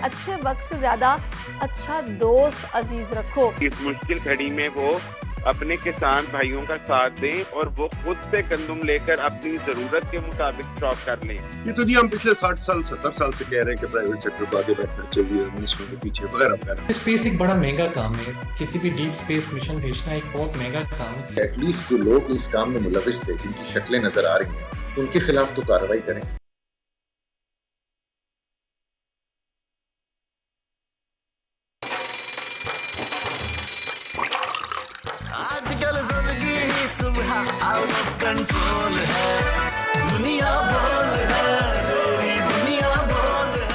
अच्छे वक्त से ज्यादा अच्छा दोस्त अजीज रखो। इस मुश्किल घड़ी में वो अपने किसान भाइयों का साथ दें और वो खुद से गंदम लेकर अपनी जरूरत के मुताबिक स्टॉक कर लें। ये तो जी हम पिछले 60 साल 70 साल से कह रहे हैं कि प्राइवेट सेक्टर को आगे बढ़ना चाहिए, मिनिस्ट्रों के पीछे वगैरह वगैरह। स्पेस एक बड़ा महंगा काम है, किसी भी डीप स्पेस मिशन भेजना एक बहुत महंगा काम है। एटलीस्ट जो लोग इस काम में मुलविस थे, जिनकी शक्लें नजर आ रही हैं, उनके खिलाफ तो कार्रवाई करें। आजकल जिंदगी ही सुबह आउट ऑफ कंट्रोल है, दुनिया बोल है, मेरी दुनिया बोल है।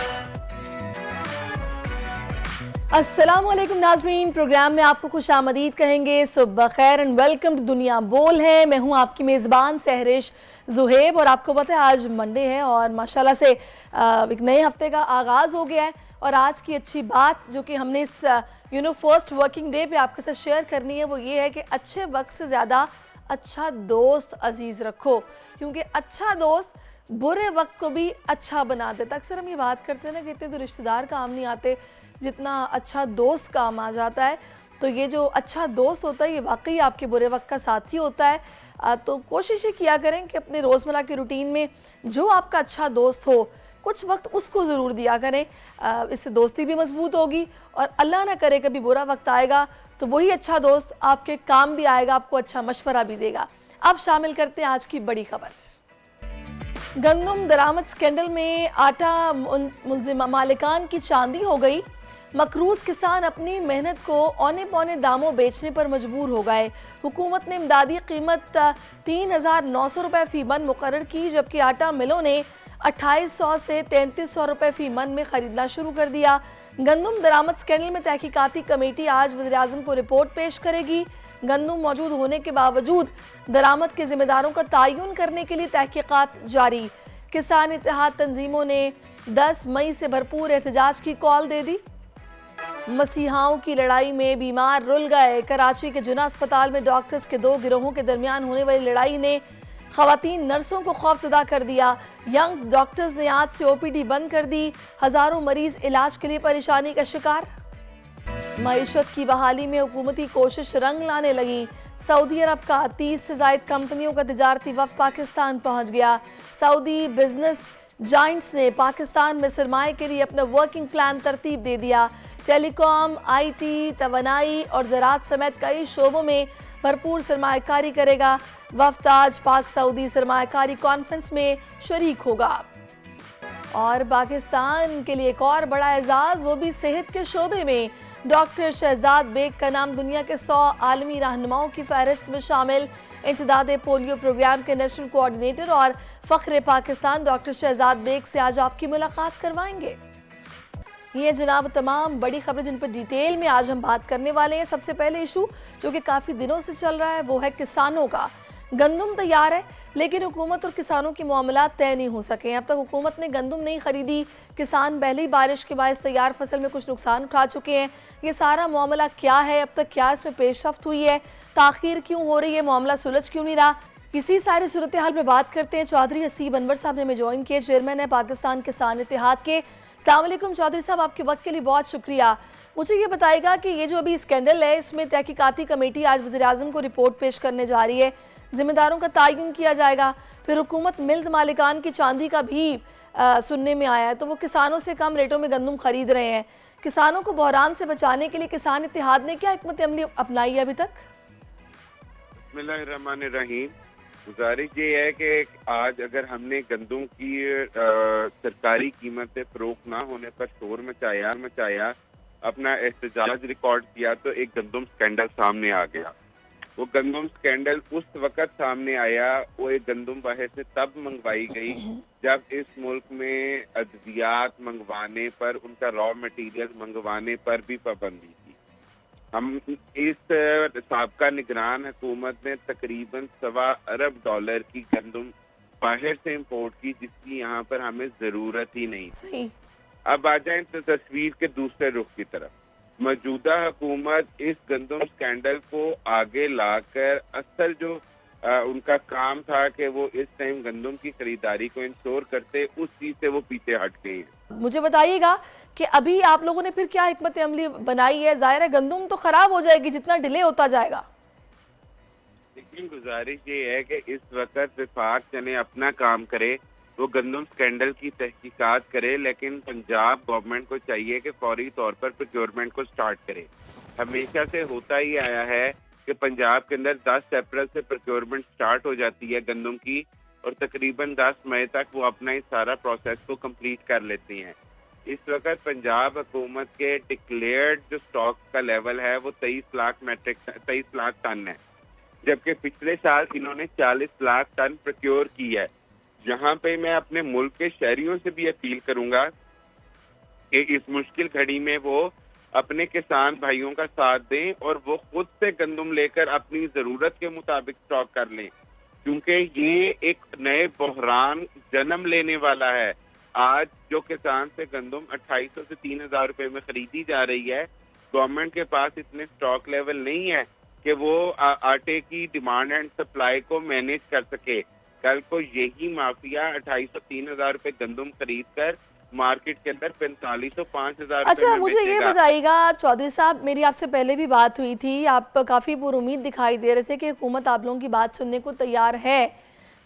अस्सलाम वालेकुम नाज़रीन, प्रोग्राम में आपको खुशामदीद कहेंगे। सुबह खैर एंड वेलकम टू दुनिया बोल है। मैं हूं आपकी मेज़बान सहरिश ज़ुहेब और आपको पता है आज मंडे है और माशाल्लाह से एक नए हफ्ते का आगाज़ हो गया है। और आज की अच्छी बात जो कि हमने इस फर्स्ट वर्किंग डे पे आपके साथ शेयर करनी है वो ये है कि अच्छे वक्त से ज़्यादा अच्छा दोस्त अजीज़ रखो, क्योंकि अच्छा दोस्त बुरे वक्त को भी अच्छा बना देता। अक्सर हम ये बात करते हैं ना कि इतने तो रिश्तेदार काम नहीं आते जितना अच्छा दोस्त काम आ जाता है। तो ये जो अच्छा दोस्त होता है ये वाकई आपके बुरे वक्त का साथी होता है। तो कोशिश ये किया करें कि अपने रोज़मर्रा की रूटीन में जो आपका अच्छा दोस्त हो कुछ वक्त उसको ज़रूर दिया करें। इससे दोस्ती भी मजबूत होगी और अल्लाह ना करे कभी बुरा वक्त आएगा तो वही अच्छा दोस्त आपके काम भी आएगा, आपको अच्छा मशवरा भी देगा। अब शामिल करते हैं आज की बड़ी खबर। गंदम दरामद स्कैंडल में आटा मुलजिम मालिकान की चांदी हो गई। मकरूज किसान अपनी मेहनत को औने पौने दामों बेचने पर मजबूर हो गए। हुकूमत ने इमदादी कीमत 3,900 रुपये फ़ी मन मुकर्रर की, जबकि आटा मिलों ने 2800 से 3300 रुपये फ़ी मन में ख़रीदना शुरू कर दिया। गंदम दरामद स्कैंडल में तहकीकाती कमेटी आज वज़ीर-ए-आज़म को रिपोर्ट पेश करेगी। गंदम मौजूद होने के बावजूद दरामद के जिम्मेदारों का तयन करने के लिए तहकीकात जारी। किसान इत्तेहाद तंजीमों ने 10 मई से भरपूर एहतजाज की कॉल दे दी। मसीहाओं की लड़ाई में बीमार रुल गए। कराची के जुना अस्पताल में डॉक्टर्स के दो गिरोहों के दरमियान होने वाली लड़ाई ने ख़वातीन नर्सों को खौफजदा कर दिया। यंग डॉक्टर्स ने आज से ओपीडी बंद कर दी। हज़ारों मरीज इलाज के लिए परेशानी का शिकार। मईशत की बहाली में हुकूमती कोशिश रंग लाने लगी। सऊदी अरब का 30 से ज़ायद कंपनियों का तिजारती वफ़द पाकिस्तान पहुँच गया। सऊदी बिजनेस जाइंट्स ने पाकिस्तान में सरमाए के लिए अपना वर्किंग प्लान तरतीब दे दिया। टेलीकॉम, IT, तवानाई और ज़राअत समेत कई शोबों में भरपूर सरमायाकारी करेगा। वफ़द आज पाक सऊदी सरमायाकारी कॉन्फ्रेंस में शरीक होगा। और पाकिस्तान के लिए एक और बड़ा एजाज़, वो भी सेहत के शोबे में। डॉक्टर शहजाद बेग का नाम दुनिया के 100 आलमी रहनुमाओं की फहरिस्त में शामिल। इंसदादे पोलियो प्रोग्राम के नेशनल कोऑर्डिनेटर और फ़ख्र पाकिस्तान डॉक्टर शहजाद बेग से आज आपकी मुलाकात करवाएंगे। ये जनाब तमाम बड़ी खबरें जिन पर डिटेल में आज हम बात करने वाले हैं। सबसे पहले इशू जो कि काफ़ी दिनों से चल रहा है वो है किसानों का। गंदम तैयार है लेकिन हुकूमत और किसानों की मामलात तय नहीं हो सके। अब तक हुकूमत ने गंदम नहीं खरीदी। किसान पहले ही बारिश के बायस तैयार फसल में कुछ नुकसान उठा चुके हैं। ये सारा मामला क्या है, अब तक क्या इसमें पेशरफ्त हुई है, ताख़ीर क्यों हो रही है, मामला सुलझ क्यों नहीं रहा, इसी सारे सूरत हाल में बात करते हैं। चौधरी हसीब अनवर साहब ने हमें ज्वाइन किए, चेयरमैन है पाकिस्तान किसान इत्तेहाद के। अस्सलाम वालेकुम चौधरी साहब, आपके वक्त के लिए बहुत शुक्रिया। मुझे ये बताएगा कि ये जो अभी स्कैंडल है इसमें तहकीकाती कमेटी आज वज़ीर-ए-आज़म को रिपोर्ट पेश करने जा रही है, जिम्मेदारों का तयन किया जाएगा। फिर हुकूमत मिल्स मालिकान की चांदी का भी सुनने में आया है, तो वो किसानों से कम रेटों में गंदम खरीद रहे हैं। किसानों को बहरान से बचाने के लिए किसान इत्तेहाद ने क्या हिकमत अमली अपनाई है अभी तक? बिस्मिल्लाहिर्रहमानिर्रहीम। गुजारिश ये है कि आज अगर हमने गंदम की सरकारी कीमत से फरोख्त ना होने पर शोर मचाया, अपना एहतजाज रिकॉर्ड किया, तो एक गंदम स्कैंडल सामने आ गया। वो गंदम स्कैंडल उस वक़्त सामने आया, वो एक गंदम बाहर से तब मंगवाई गई जब इस मुल्क में अद्वियात मंगवाने पर, उनका रॉ मटेरियल मंगवाने पर भी पाबंदी थी। हम इस साबका निगरान हुकूमत ने तकरीबन $1.25 अरब की गंदम बाहर से इंपोर्ट की, जिसकी यहाँ पर हमें जरूरत ही नहीं। सही। अब आ जाए तो तस्वीर के दूसरे रुख की तरफ। मौजूदा हुकूमत इस गंदम स्कैंडल को आगे लाकर असल जो उनका काम था कि वो इस टाइम गंदम की खरीदारी को इंश्योर करते, उस चीज से वो पीछे हट गए हैं। मुझे बताइएगा कि अभी आप लोगों ने फिर क्या हिकमत अमली बनाई है? जाहिर है गंदम तो खराब हो जाएगी जितना डिले होता जाएगा। लेकिन गुजारिश ये है कि इस वक्त विफाक चने अपना काम करे, वो गंदम स्कैंडल की तहकीकात करे, लेकिन पंजाब गवर्नमेंट को चाहिए कि फौरी तौर पर प्रोक्योरमेंट को स्टार्ट करे। हमेशा से होता ही आया है कि पंजाब के अंदर 10 अप्रैल से प्रोक्योरमेंट स्टार्ट हो जाती है गंदम की, और तकरीबन 10 मई तक वो अपना इस सारा प्रोसेस को कंप्लीट कर लेती हैं। इस वक्त पंजाब हुकूमत के डिक्लेयर्ड जो स्टॉक का लेवल है वो 23 लाख टन है, जबकि पिछले साल इन्होंने 40 लाख टन प्रोक्योर की है। जहां पे मैं अपने मुल्क के शहरियों से भी अपील करूंगा कि इस मुश्किल घड़ी में वो अपने किसान भाइयों का साथ दें और वो खुद से गंदम लेकर अपनी जरूरत के मुताबिक स्टॉक कर लें, क्योंकि ये एक नए बहरान जन्म लेने वाला है। आज जो किसान से गंदम 2800 से 3000 रुपए में खरीदी जा रही है, गवर्नमेंट के पास इतने स्टॉक लेवल नहीं है कि वो आटे की डिमांड एंड सप्लाई को मैनेज कर सके। कल को यही माफिया 2800-3000 रुपए गंदम खरीद कर मार्केट के अंदर 4500-5000। अच्छा, मुझे ये बताइएगा चौधरी साहब, मेरी आपसे पहले भी बात हुई थी, आप काफ़ी पुरुमीद दिखाई दे रहे थे कि हुकूमत आप लोगों की बात सुनने को तैयार है,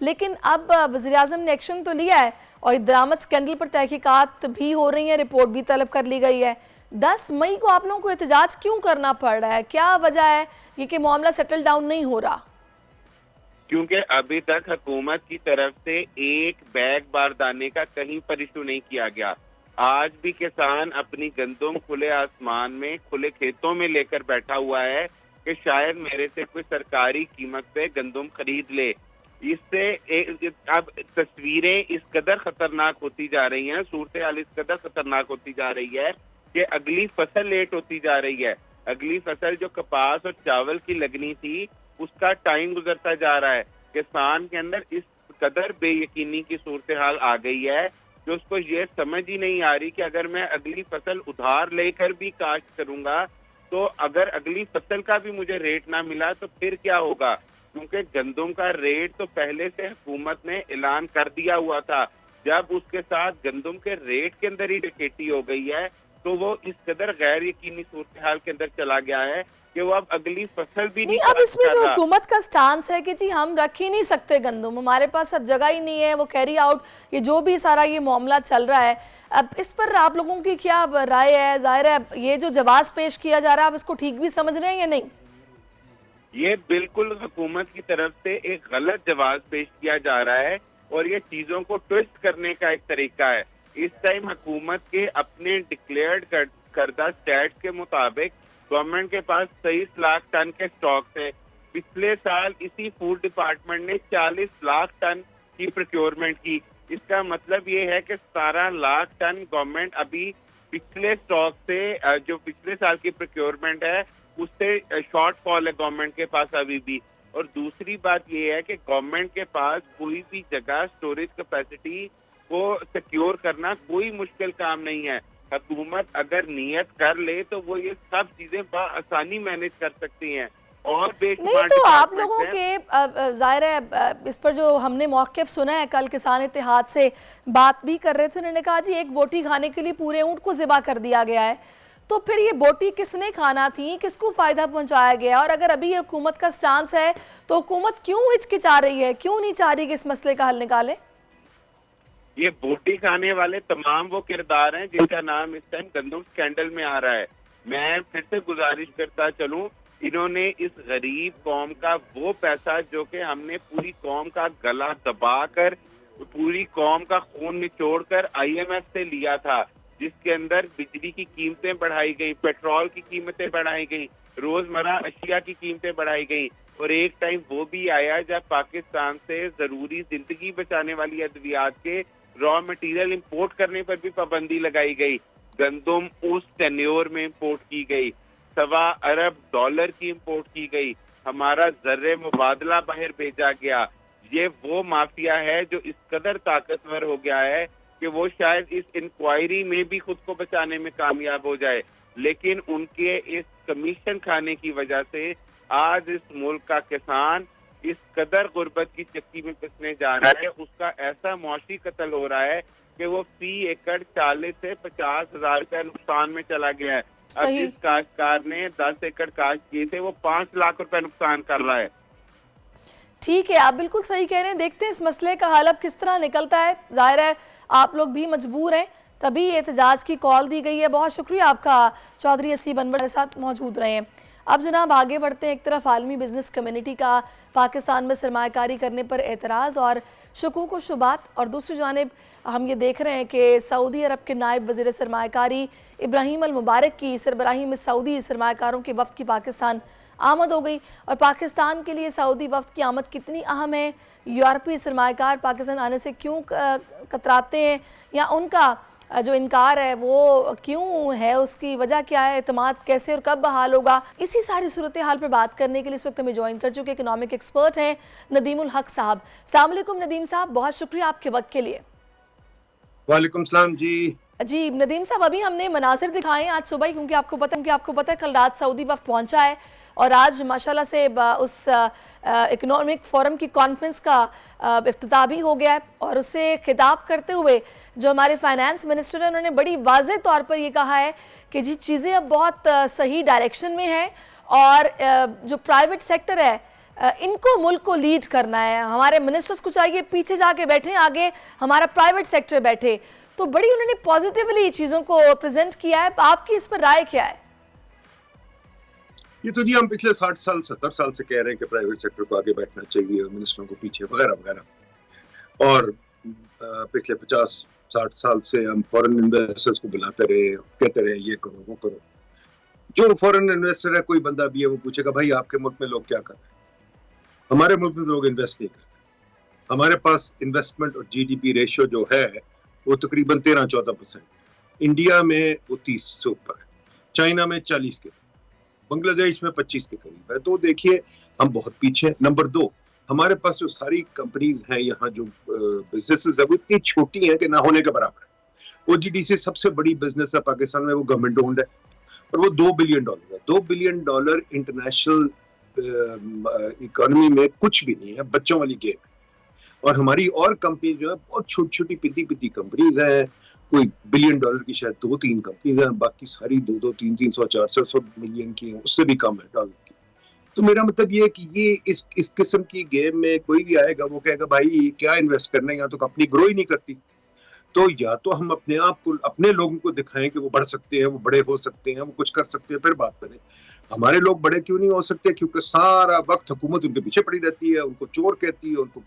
लेकिन अब वज़ीर-ए-आज़म ने एक्शन तो लिया है और दरामद स्कैंडल पर तहकीकात भी हो रही है, रिपोर्ट भी तलब कर ली गई है। 10 मई को आप लोगों को एहतजाज क्यों करना पड़ रहा है? क्या वजह है ये कि मामला सेटल डाउन नहीं हो रहा? क्योंकि अभी तक हुकूमत की तरफ से एक बैग बारदाने का कहीं पर इशू नहीं किया गया। आज भी किसान अपनी गंदम खुले आसमान में, खुले खेतों में लेकर बैठा हुआ है कि शायद मेरे से कोई सरकारी कीमत पे गंदम खरीद ले। इससे अब तस्वीरें इस कदर खतरनाक होती जा रही हैं, सूरत हाल इस कदर खतरनाक होती जा रही है कि अगली फसल लेट होती जा रही है। अगली फसल जो कपास और चावल की लगनी थी, उसका टाइम गुजरता जा रहा है। किसान के अंदर इस कदर बेयकीनी की सूरत हाल आ गई है कि उसको ये समझ ही नहीं आ रही कि अगर मैं अगली फसल उधार लेकर भी काश्त करूंगा तो अगर अगली फसल का भी मुझे रेट ना मिला तो फिर क्या होगा, क्योंकि गंदम का रेट तो पहले से हुकूमत ने ऐलान कर दिया हुआ था। जब उसके साथ गंदम के रेट के अंदर ही डकैती हो गई है तो वो इस कदर गैर यकीनी सूरत हाल के अंदर चला गया है कि वो अब अगली फसल भी नहीं। अब इसमें जो हुकूमत का स्टांस है कि जी हम रख ही नहीं सकते गंदम, हमारे पास अब जगह ही नहीं है, वो कैरी आउट ये जो भी सारा ये मामला चल रहा है, अब इस पर आप लोगों की क्या राय है? जाहिर है ये जो जवाब पेश किया जा रहा है आप इसको ठीक भी समझ रहे हैं या नहीं? ये बिल्कुल हुकूमत की तरफ से एक गलत जवाब पेश किया जा रहा है और ये चीजों को ट्विस्ट करने का एक तरीका है। इस टाइम हुकूमत के अपने डिक्लेयर्ड करदा स्टैट्स के मुताबिक गवर्नमेंट के पास 23 लाख टन के स्टॉक थे। पिछले साल इसी फूड डिपार्टमेंट ने 40 लाख टन की प्रोक्योरमेंट की। इसका मतलब ये है कि 17 लाख टन गवर्नमेंट अभी पिछले स्टॉक से, जो पिछले साल की प्रोक्योरमेंट है उससे शॉर्ट फॉल है गवर्नमेंट के पास अभी भी। और दूसरी बात ये है कि गवर्नमेंट के पास कोई भी जगह स्टोरेज कैपेसिटी को सिक्योर करना कोई मुश्किल काम नहीं है। हुकूमत अगर नियत कर ले तो वो ये सब चीजें आसानी मैनेज कर सकती हैं। और नहीं तो आप लोगों के जाहिर है इस पर जो हमने मौक़िफ़ सुना है, कल किसान इत्तेहाद से बात भी कर रहे थे, उन्होंने कहा जी एक बोटी खाने के लिए पूरे ऊँट को ज़िबा कर दिया गया है, तो फिर ये बोटी किसने खाना थी, किसको फ़ायदा पहुंचाया गया? और अगर अभी ये हुकूमत का स्टांस है तो हुकूमत क्यों हिचकिचा रही है, क्यों नहीं चाह रही कि इस मसले का हल निकाले? ये बोटी खाने वाले तमाम वो किरदार हैं जिनका नाम इस टाइम गंदम स्कैंडल में आ रहा है। मैं फिर से गुजारिश करता चलूं, इन्होंने इस गरीब कौम का वो पैसा जो कि हमने पूरी कौम का गला दबाकर, पूरी कौम का खून निचोड़कर IMF से लिया था, जिसके अंदर बिजली की कीमतें बढ़ाई गई, पेट्रोल की कीमतें बढ़ाई गई, रोजमर्रा अशिया की कीमतें बढ़ाई गई, और एक टाइम वो भी आया जब पाकिस्तान से जरूरी जिंदगी बचाने वाली अद्वियात के रॉ मटेरियल इंपोर्ट करने पर भी पाबंदी लगाई गई। गंदम उस टेन्योर में इंपोर्ट की गई, $1.25 अरब की इंपोर्ट की गई, हमारा जर्रे मुबादला बाहर भेजा गया। ये वो माफिया है जो इस कदर ताकतवर हो गया है कि वो शायद इस इंक्वायरी में भी खुद को बचाने में कामयाब हो जाए, लेकिन उनके इस कमीशन खाने की वजह से आज इस मुल्क का किसान इस कदर गुर्बत की चक्की में पिसने जा रहा है, उसका ऐसा मौशी कत्ल हो रहा है कि वो फी एकड़ 40 से 50,000 रुपया नुकसान में चला गया है। अब सही। जिस काश्तकार ने 10 एकड़ काश्त किए थे वो 5 लाख रुपए नुकसान कर रहा है। ठीक है, आप बिल्कुल सही कह रहे हैं। देखते हैं इस मसले का हल अब किस तरह निकलता है। जाहिर है आप लोग भी मजबूर हैं, तभी एहतजाज की कॉल दी गई है। बहुत शुक्रिया आपका चौधरी असीब अनवर के साथ मौजूद रहे हैं। अब जनाब आगे बढ़ते हैं। एक तरफ आलमी बिजनेस कम्युनिटी का पाकिस्तान में सरमायाकारी करने पर एतराज़ और शकूक व शुबात, और दूसरी जानिब हम ये देख रहे हैं कि सऊदी अरब के नायब वज़ीर सरमायाकारी इब्राहीम अल मुबारक की सरबराही में सऊदी सरमायाकारों के वफ़द की पाकिस्तान आमद हो गई। और पाकिस्तान के लिए सऊदी वफ़द की आमद कितनी अहम है, यूरोपीय सरमायाकार पाकिस्तान आने से क्यों कतराते हैं, या उनका जो इनकार है वो क्यों है, उसकी वजह क्या है, एतमाद कैसे और कब बहाल होगा, इसी सारी सूरत हाल पर बात करने के लिए इस वक्त हमें ज्वाइन कर चुके इकोनॉमिक एक्सपर्ट हैं नदीमुल हक साहब। अस्सलाम वालेकुम नदीम साहब, बहुत शुक्रिया आपके वक्त के लिए। वालेकुम सलाम जी। जी नदीम साहब, अभी हमने मनासिर दिखाए आज सुबह ही, क्योंकि आपको पता है कल रात सऊदी वफ़द पहुंचा है और आज माशाल्लाह से उस इकोनॉमिक फोरम की कॉन्फ्रेंस का इफ्तिताह भी हो गया है। और उससे खिताब करते हुए जो हमारे फाइनेंस मिनिस्टर हैं, उन्होंने बड़ी वाज़ेह तौर पर ये कहा है कि जी चीज़ें अब बहुत सही डायरेक्शन में हैं और जो प्राइवेट सेक्टर है इनको मुल्क को लीड करना है। हमारे मिनिस्टर्स को चाहिए पीछे जाके बैठे, आगे हमारा प्राइवेट सेक्टर बैठे। तो बड़ी उन्होंने पॉजिटिवली चीज़ों को प्रेजेंट किया है। आपकी इस पर राय क्या है? ये तो जी हम पिछले 60 साल 70 साल से कह रहे हैं कि प्राइवेट सेक्टर को आगे बैठना चाहिए, मिनिस्टरों को पीछे वगैरह वगैरह। और पिछले 50-60 साल से हम फॉरेन इन्वेस्टर्स को बुलाते रहे, कहते रहे ये करो वो करो। जो फॉरेन इन्वेस्टर है, कोई बंदा भी है, वो पूछेगा भाई आपके मुल्क में लोग क्या कर रहे हैं। हमारे मुल्क में लोग इन्वेस्ट नहीं कर रहे। हमारे पास इन्वेस्टमेंट और जीडीपी रेशियो जो है वो तकरीबन 13-14%। इंडिया में वो 30 से ऊपर है, चाइना में 40 के, बांग्लादेश में 25 के करीब है। तो देखिए हम बहुत पीछे हैं। नंबर 2, हमारे पास जो सारी कंपनीज हैं यहाँ, जो बिजनेसेस है वो इतनी छोटी हैं कि ना होने के बराबर है। ओजीडीसी सबसे बड़ी बिजनेस है पाकिस्तान में, वो गवर्नमेंट ओन्ड है और वो $2 बिलियन है। $2 बिलियन इंटरनेशनल इकोनॉमी में कुछ भी नहीं है, बच्चों वाली गेम है। और हमारी और कंपनी जो है बहुत छोटी छोटी पिटी कंपनीज हैं, कोई $1 बिलियन की शायद 2-3 कंपनीज हैं, बाकी सारी 2-2, 300, 400 मिलियन की हैं, उससे भी कम है डॉलर की। तो मेरा मतलब ये है कि ये इस किस्म की गेम में कोई भी आएगा वो कहेगा भाई क्या इन्वेस्ट करना है, यहाँ तो कंपनी ग्रो ही नहीं करती। तो या तो हम अपने आप को, अपने लोगों को दिखाएं कि वो बढ़ सकते हैं, वो बड़े हो सकते हैं, वो कुछ कर सकते हैं, फिर बात करें। हमारे लोग बड़े क्यों नहीं हो सकते? क्योंकि सारा वक्त हुकूमत उनके पीछे पड़ी रहती है, उनको चोर कहती है, उनको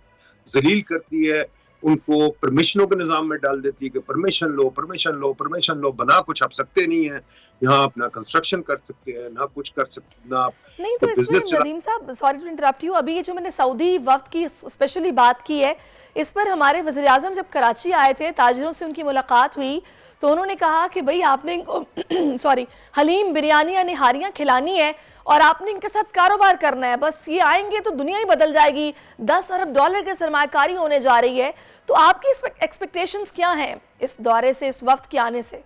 जलील करती है, उनको परमिशनों के निजाम में डाल देती है कि परमिशन लो परमिशन लो परमिशन लो। बना कुछ आप सकते नहीं है यहाँ, अपना कंस्ट्रक्शन कर सकते हैं ना, कुछ कर सकते ना आप नहीं। तो इसमें नदीम साहब, सॉरी टू इंटरप्ट यू, अभी ये जो मैंने सऊदी वफ़द की स्पेशली बात की है, इस पर हमारे वज़ीर आज़म जब कराची आए थे, ताजिरों से उनकी मुलाकात हुई तो उन्होंने कहा कि भाई आपने इनको सॉरी हलीम बिरयानी या निहारियाँ खिलानी है और आपने इनके साथ कारोबार करना है, बस ये आएंगे तो दुनिया ही बदल जाएगी। $10 अरब के सरमायाकारी होने जा रही है। तो आपकी एक्सपेक्टेशंस क्या हैं इस दौरे से, इस वक्त के आने से?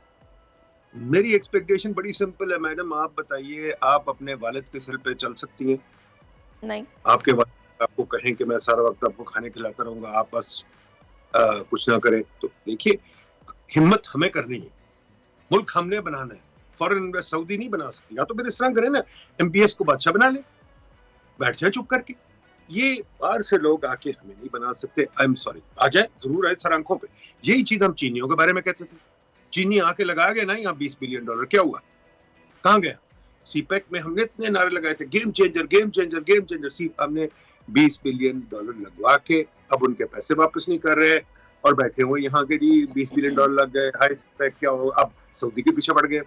मेरी एक्सपेक्टेशन बड़ी सिंपल है मैडम। आप बताइए, आप अपने वालिद के सिर पे चल सकती हैं? नहीं। आपके वालिद आपको कहें कि मैं सारा वक्त आपको खाने खिलाता रहूंगा, आप बस कुछ ना करें? तो देखिए हिम्मत हमें करनी है, मुल्क हमने बनाना है, फॉरेन इन्वेस्ट सऊदी नहीं बना सकती। या तो फिर इस तरह करें ना, एमपीएस को बादशाह बना ले, बैठ जाए चुप करके। ये बाहर से लोग आके हमें नहीं बना सकते। आई एम सॉरी, आ जाए जरूर आए सर आंखों पे। यही चीज हम चीनियों के बारे में कहते थे। चीनी आके लगाया गया ना यहाँ $20 बिलियन, क्या हुआ? कहाँ गया? सीपेक में हमने इतने नारे लगाए थे, game changer game changer game changer. हमने $20 बिलियन लगवा के अब उनके पैसे वापस नहीं कर रहे और बैठे हुए यहाँ के जी $20 बिलियन लग गए, हाई स्पेक क्या हो, अब सऊदी के पीछे पड़ गए।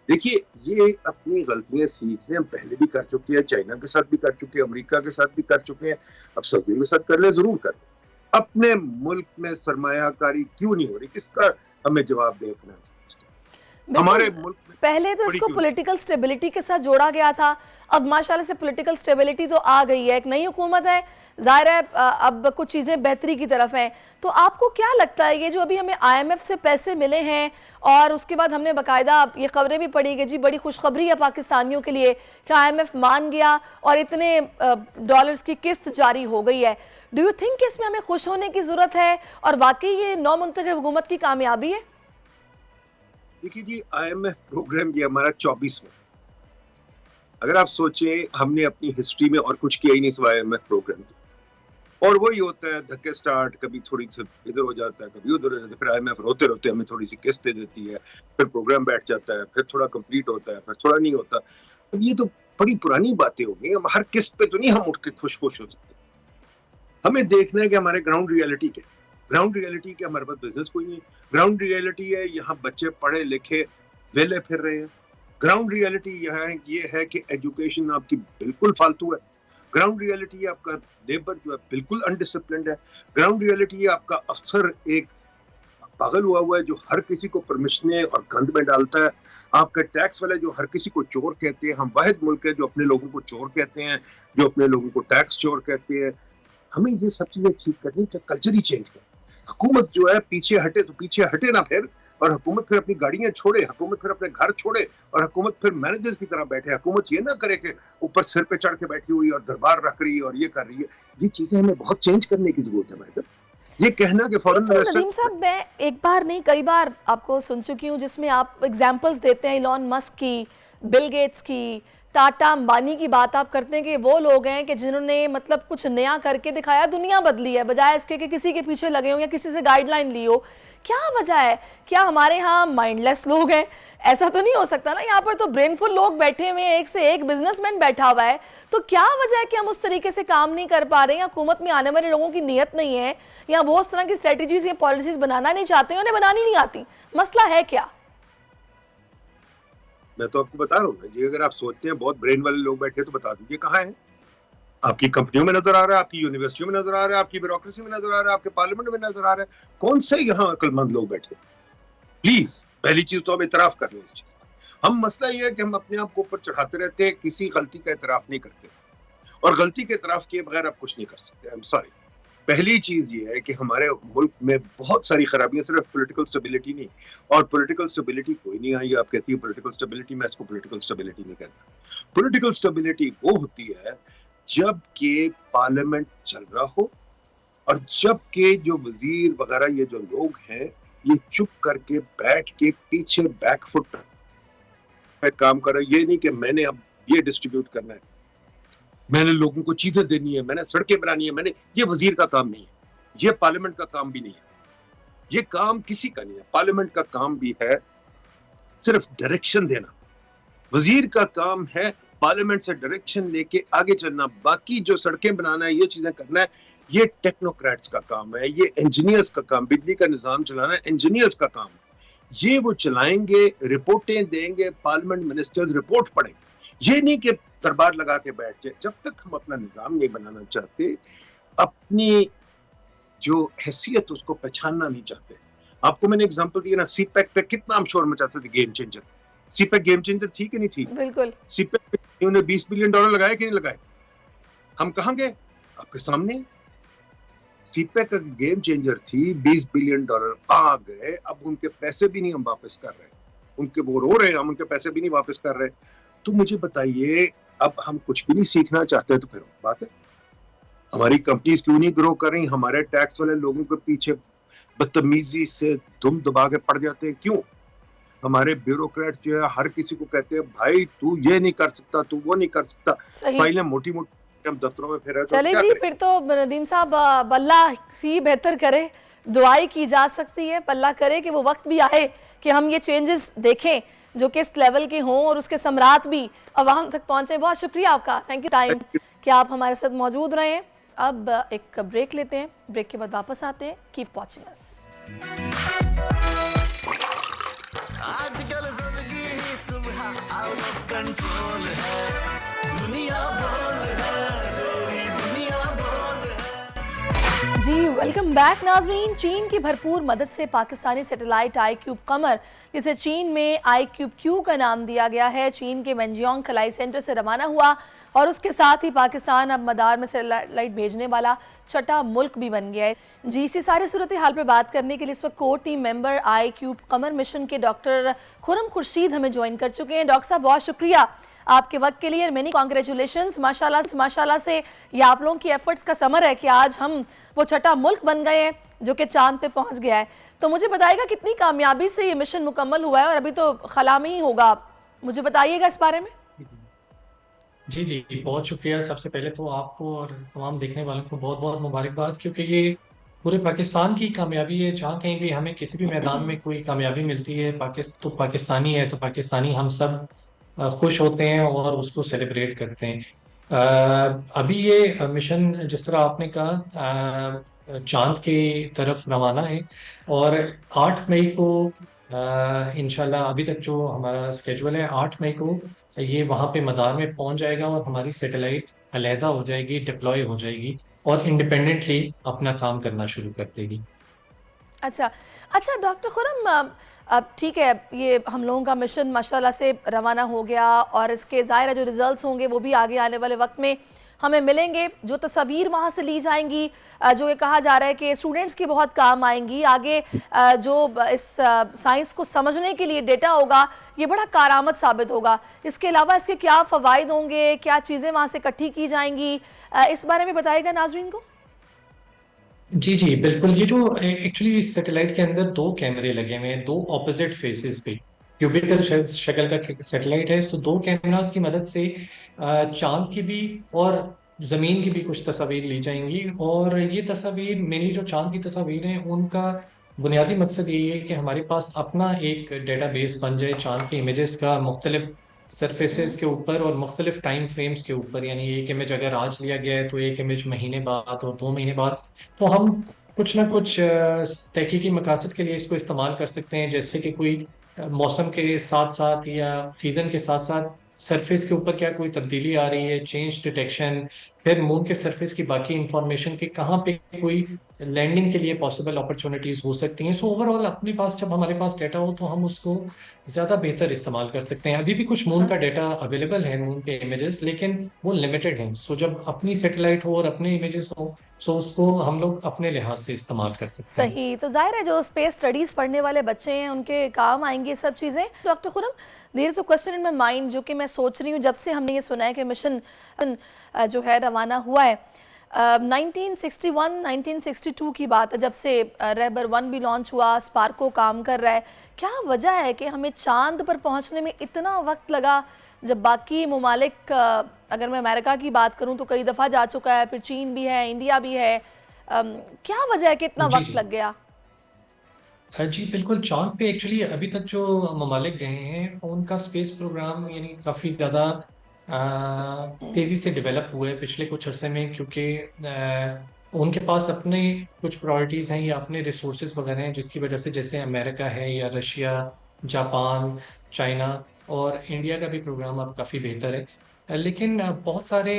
देखिए ये अपनी गलतियां सीख लें, हम पहले भी कर चुके हैं, चाइना के साथ भी कर चुके हैं, अमेरिका के साथ भी कर चुके हैं, अब सऊदी के साथ कर ले, जरूर कर ले। अपने मुल्क में सरमायाकारी क्यों नहीं हो रही, किसका हमें जवाब दे फाइनेंस मिनिस्टर? हमारे मुल्क में पहले तो इसको पॉलिटिकल स्टेबिलिटी के साथ जोड़ा गया था, अब माशाल्लाह से पॉलिटिकल स्टेबिलिटी तो आ गई है, एक नई हुकूमत है, जाहिर है अब कुछ चीज़ें बेहतरी की तरफ हैं। तो आपको क्या लगता है ये जो अभी हमें IMF से पैसे मिले हैं और उसके बाद हमने बाकायदा ये खबरें भी पढ़ी कि जी बड़ी खुशखबरी है पाकिस्तानियों के लिए कि IMF मान गया और इतने डॉलर्स की किस्त जारी हो गई है, डू यू थिंक इसमें हमें खुश होने की ज़रूरत है और वाकई ये नौ मुंतखब हुकूमत की कामयाबी है? देखिए जी, IMF प्रोग्राम ये हमारा 24वां। अगर आप सोचें, हमने अपनी हिस्ट्री में और कुछ किया ही नहीं सिवाय IMF प्रोग्राम के, और वही होता है धक्के स्टार्ट, कभी थोड़ी सी इधर हो जाता है, कभी उधर हो जाता है, फिर IMF रोते रोते हमें थोड़ी सी किस्त दे देती है, फिर प्रोग्राम बैठ जाता है, फिर थोड़ा कंप्लीट होता है, फिर थोड़ा नहीं होता। अब ये तो बड़ी पुरानी बातें हो गई, हम हर किस्त पे तो नहीं हम उठ के खुश हो सकते। हमें देखना है कि हमारे ग्राउंड रियलिटी क्या, ग्राउंड रियलिटी क्या, हमारे पास बिजनेस कोई नहीं, ग्राउंड रियलिटी है यहाँ बच्चे पढ़े लिखे वेले फिर रहे हैं, ग्राउंड रियलिटी यहाँ ये है कि एजुकेशन आपकी बिल्कुल फालतू है, ग्राउंड रियलिटी है आपका लेबर जो है बिल्कुल अनडिसिप्लिन्ड है, ग्राउंड रियलिटी है आपका अफसर एक पागल हुआ है जो हर किसी को परमिशनें और गंद में डालता है, आपके टैक्स वाले जो हर किसी को चोर कहते हैं, हम वाहिद मुल्क है जो अपने लोगों को चोर कहते हैं, जो अपने लोगों को टैक्स चोर कहते हैं। हमें ये सब चीजें ठीक करनी है, कल्चर ही चेंज करना। हुकूमत जो है पीछे हटे तो पीछे हटे ना फिर, और हुकूमत फिर अपनी गाड़ियां छोड़े, हुकूमत फिर अपने घर छोड़े, और हुकूमत फिर मैनेजर्स की तरह बैठे। हुकूमत ये ना करे कि ऊपर सिर पे चढ़ के बैठी हुई और दरबार रख रही है और ये कर रही है। ये चीजें हमें बहुत चेंज करने की जरूरत है मैडम। ये कहना कि फॉरेन नदीम साहब, मैं एक बार नहीं कई बार आपको सुन चुकी हूँ जिसमें आप एग्जांपल्स देते हैं इलॉन मस्क की, बिल गेट्स की, टाटा अंबानी की बात आप करते हैं कि वो लोग हैं कि जिन्होंने मतलब कुछ नया करके दिखाया, दुनिया बदली है, बजाय इसके कि किसी के पीछे लगे हो या किसी से गाइडलाइन ली हो। क्या वजह है? क्या हमारे यहाँ माइंडलेस लोग हैं? ऐसा तो नहीं हो सकता ना, यहाँ पर तो ब्रेनफुल लोग बैठे हुए हैं, एक से एक बिजनेसमैन बैठा हुआ है। तो क्या वजह है कि हम उस तरीके से काम नहीं कर पा रहे हैं, हुकूमत में आने वाले लोगों की नीयत नहीं है, या वो उस तरह की स्ट्रेटजीज या पॉलिसीज बनाना नहीं चाहते हैं, उन्हें बनानी नहीं आती? मसला है क्या? मैं तो आपको बता रहा हूँ जी, अगर आप सोचते हैं बहुत ब्रेन वाले लोग बैठे तो बता दीजिए कहाँ है। आपकी कंपनियों में नजर आ रहा है, आपकी यूनिवर्सिटियों में नजर आ रहा है, आपकी ब्यूरोक्रेसी में नजर आ रहा है, आपके पार्लियामेंट में नजर आ रहा है, कौन से यहाँ अक्लमंद लोग बैठे? प्लीज पहली चीज तो हम इतराफ कर लें इस चीज का। हम मसला ये है कि हम अपने आप को ऊपर चढ़ाते रहते हैं, किसी गलती का इतराफ नहीं करते, और गलती के इतराफ किए बगैर आप कुछ नहीं कर सकते। I am sorry. पहली चीज ये है कि हमारे मुल्क में बहुत सारी खराबियां, सिर्फ पॉलिटिकल स्टेबिलिटी नहीं, और पॉलिटिकल स्टेबिलिटी कोई नहीं आई। आप कहती है पॉलिटिकल स्टेबिलिटी, मैं इसको पॉलिटिकल स्टेबिलिटी नहीं कहता। पॉलिटिकल स्टेबिलिटी वो होती है जब के पार्लियामेंट चल रहा हो, और जब के जो वजीर वगैरह ये जो लोग हैं ये चुप करके बैठ के पीछे बैकफुट पे काम कर रहे। ये नहीं कि मैंने अब ये डिस्ट्रीब्यूट करना है, मैंने लोगों को चीजें देनी है, मैंने सड़कें बनानी है, मैंने, ये वजीर का काम नहीं है, ये पार्लियामेंट का काम भी नहीं है, ये काम किसी का नहीं है। पार्लियामेंट का काम भी है सिर्फ डायरेक्शन देना, वजीर का काम है पार्लियामेंट से डायरेक्शन लेके आगे चलना। बाकी जो सड़कें बनाना है, ये चीजें करना है, ये टेक्नोक्रेट्स का काम है, ये इंजीनियर्स का काम, बिजली का निजाम चलाना इंजीनियर्स का काम है। ये वो चलाएंगे, रिपोर्टें देंगे, पार्लियामेंट मिनिस्टर्स रिपोर्ट पढ़ेंगे। ये नहीं कि दरबार लगा के बैठ जाए। जब तक हम अपना निजाम नहीं बनाना चाहते, अपनी जो हैसियत उसको पहचानना नहीं चाहते। आपको मैंने एग्जांपल दिया ना, सीपैक पे कितना हम शोर मचाते थे, game changer. CPEC game changer थी कि नहीं थी? बिल्कुल। सीपैक पे उन्होंने $20 बिलियन लगाए कि नहीं लगाए? हम कहाँ गए? आपके सामने। सीपैक का गेम चेंजर थी, $20 बिलियन आ गए, अब उनके पैसे भी नहीं हम वापस कर रहे, उनके वो रो रहे हैं, हम उनके पैसे भी नहीं वापस कर रहे। तो मुझे बताइए, अब हम कुछ भी नहीं सीखना चाहते तो फिर बात है, हमारी कंपनीज क्यों नहीं ग्रो कर रही? हमारे टैक्स वाले लोगों के पीछे बदतमीजी से दुम दबा के पड़ जाते हैं, क्यों? हमारे ब्यूरोक्रेट जो है हर किसी को कहते हैं भाई तू ये नहीं कर सकता, तू वो नहीं कर सकता, फाइलें मोटी मोटी हम दफ्तरों में फिर चले जी। फिर तो नदीम साहब, अल्लाह ही बेहतर करे, दुआई की जा सकती है, अल्लाह करे कि वो वक्त भी आए कि हम ये चेंजेस देखें जो कि इस लेवल के हों और उसके सम्राट भी अवाम तक पहुंचे। बहुत शुक्रिया आपका, थैंक यू टाइम कि आप हमारे साथ मौजूद रहे हैं। अब एक ब्रेक लेते हैं, ब्रेक के बाद वापस आते हैं। Keep watching us. आजकल जिंदगी ही सुबह आउट ऑफ कंट्रोल है, दुनिया बोल है, तेरी दुनिया बोल है। जी वेलकम बैक नाजरीन। चीन की भरपूर मदद से पाकिस्तानी सैटेलाइट आईक्यूब कमर, जिसे चीन में आईक्यूब क्यू का नाम दिया गया है, चीन के वेंजियोंग खलाई सेंटर से रवाना हुआ और उसके साथ ही पाकिस्तान अब मदार में सैटेलाइट भेजने वाला छठा मुल्क भी बन गया है। जी इसी सारी सूरत हाल पर बात करने के लिए इस वक्त कोर टीम मेंबर आईक्यूब कमर मिशन के डॉक्टर खुरम खुर्शीद हमें ज्वाइन कर चुके हैं। डॉक्टर साहब बहुत शुक्रिया आपके वक्त के लिए, मेनी कॉन्ग्रेचुलेशंस। माशाल्लाह से ये आप लोगों की एफर्ट्स का समर है कि आज हम वो छठा मुल्क बन गए हैं जो कि चांद पे पहुंच गया है। तो मुझे बताइएगा कितनी कामयाबी से ये मिशन मुकम्मल हुआ है और अभी तो खला में ही होगा, मुझे बताइएगा इस बारे में। जी जी, बहुत शुक्रिया। सबसे पहले तो आपको और तमाम देखने वालों को बहुत बहुत मुबारकबाद, क्योंकि ये पूरे पाकिस्तान की कामयाबी है। जहाँ कहीं भी हमें किसी भी मैदान में कोई कामयाबी मिलती है, तो पाकिस्तानी ऐसा पाकिस्तानी हम सब खुश होते हैं और उसको सेलिब्रेट करते हैं। अभी ये मिशन जिस तरह आपने कहा चांद की तरफ रवाना है और 8 मई को इंशाल्लाह, अभी तक जो हमारा स्केड्यूल है 8 मई को ये वहाँ पे मदार में पहुंच जाएगा और हमारी सैटेलाइट अलहदा हो जाएगी, डिप्लॉय हो जाएगी और इंडिपेंडेंटली अपना काम करना शुरू कर देगी। अच्छा अच्छा डॉक्टर खुरम, अब ठीक है, ये हम लोगों का मिशन माशाल्लाह से रवाना हो गया और इसके ज़ाहिर है जो रिजल्ट्स होंगे वो भी आगे आने वाले वक्त में हमें मिलेंगे। जो तस्वीर वहाँ से ली जाएंगी, जो ये कहा जा रहा है कि स्टूडेंट्स की बहुत काम आएंगी आगे, जो इस साइंस को समझने के लिए डेटा होगा ये बड़ा कारआमद साबित होगा। इसके अलावा इसके क्या फ़वाइद होंगे, क्या चीज़ें वहाँ से इकट्ठी की जाएंगी, इस बारे में बताइएगा नाजरीन को। जी जी बिल्कुल। ये जो एक्चुअली इस सैटेलाइट के अंदर 2 कैमरे लगे हुए हैं, 2 ऑपोजिट फेसेस पे क्यूबिकल शक्ल का सैटेलाइट है। तो 2 कैमरास की मदद से चांद की भी और जमीन की भी कुछ तस्वीर ली जाएंगी। और ये तस्वीर मेनली जो चांद की तस्वीर हैं उनका बुनियादी मकसद यही है कि हमारे पास अपना एक डेटाबेस बन जाए चांद के इमेजेस का, मुख्तलिफ सरफेसेस के ऊपर और मुख्तलिफ टाइम फ्रेम्स के ऊपर। यानी एक इमेज अगर आज लिया गया है तो एक इमेज महीने बाद और 2 महीने बाद, तो हम कुछ ना कुछ तहकीकी मकासद के लिए इसको इस्तेमाल कर सकते हैं। जैसे कि कोई मौसम के साथ साथ या सीजन के साथ साथ सरफेस के ऊपर क्या कोई तब्दीली आ रही है, चेंज डिटेक्शन, फिर मून के सरफेस की बाकी इंफॉर्मेशन कि कहाँ पे कोई लैंडिंग के लिए पॉसिबल अपॉर्चुनिटीज हो सकती हैं। सो ओवरऑल अपने पास जब हमारे पास डेटा हो तो हम उसको ज़्यादा बेहतर इस्तेमाल कर सकते हैं। अभी भी कुछ मून का डेटा अवेलेबल है, मून के इमेजेस, लेकिन वो लिमिटेड हैं। सो जब अपनी सैटेलाइट हो और अपने इमेजेस हो सो उसको हम लोग अपने लिहाज से इस्तेमाल कर सकते हैं। सही, तो जाहिर है जो स्पेस स्टडीज़ पढ़ने वाले बच्चे हैं उनके काम आएंगी ये सब चीज़ें। Doctor Khurram, there is a question in my mind जो कि मैं सोच रही हूँ जब से हमने ये सुना है कि मिशन जो है रवाना हुआ है। 1961 1962 की बात है जब से रहबर 1 भी लॉन्च हुआ, स्पार्को काम कर रहा है। क्या वजह है कि हमें चांद पर पहुंचने में इतना वक्त लगा, जब बाकी ममालिक, अगर मैं अमेरिका की बात करूं तो कई दफ़ा जा चुका है, फिर चीन भी है, इंडिया भी है, क्या वजह है कि इतना जी वक्त जी लग गया? जी बिल्कुल। चांद पे एक्चुअली अभी तक जो ममालिक गए हैं उनका स्पेस प्रोग्राम यानी काफ़ी ज़्यादा तेज़ी से डेवलप हुआ है पिछले कुछ अरसे में, क्योंकि उनके पास अपने कुछ प्रायोरिटीज़ हैं या अपने रिसोर्सेज वगैरह हैं, जिसकी वजह से जैसे अमेरिका है या रशिया, जापान, चाइना और इंडिया का भी प्रोग्राम अब काफ़ी बेहतर है। लेकिन बहुत सारे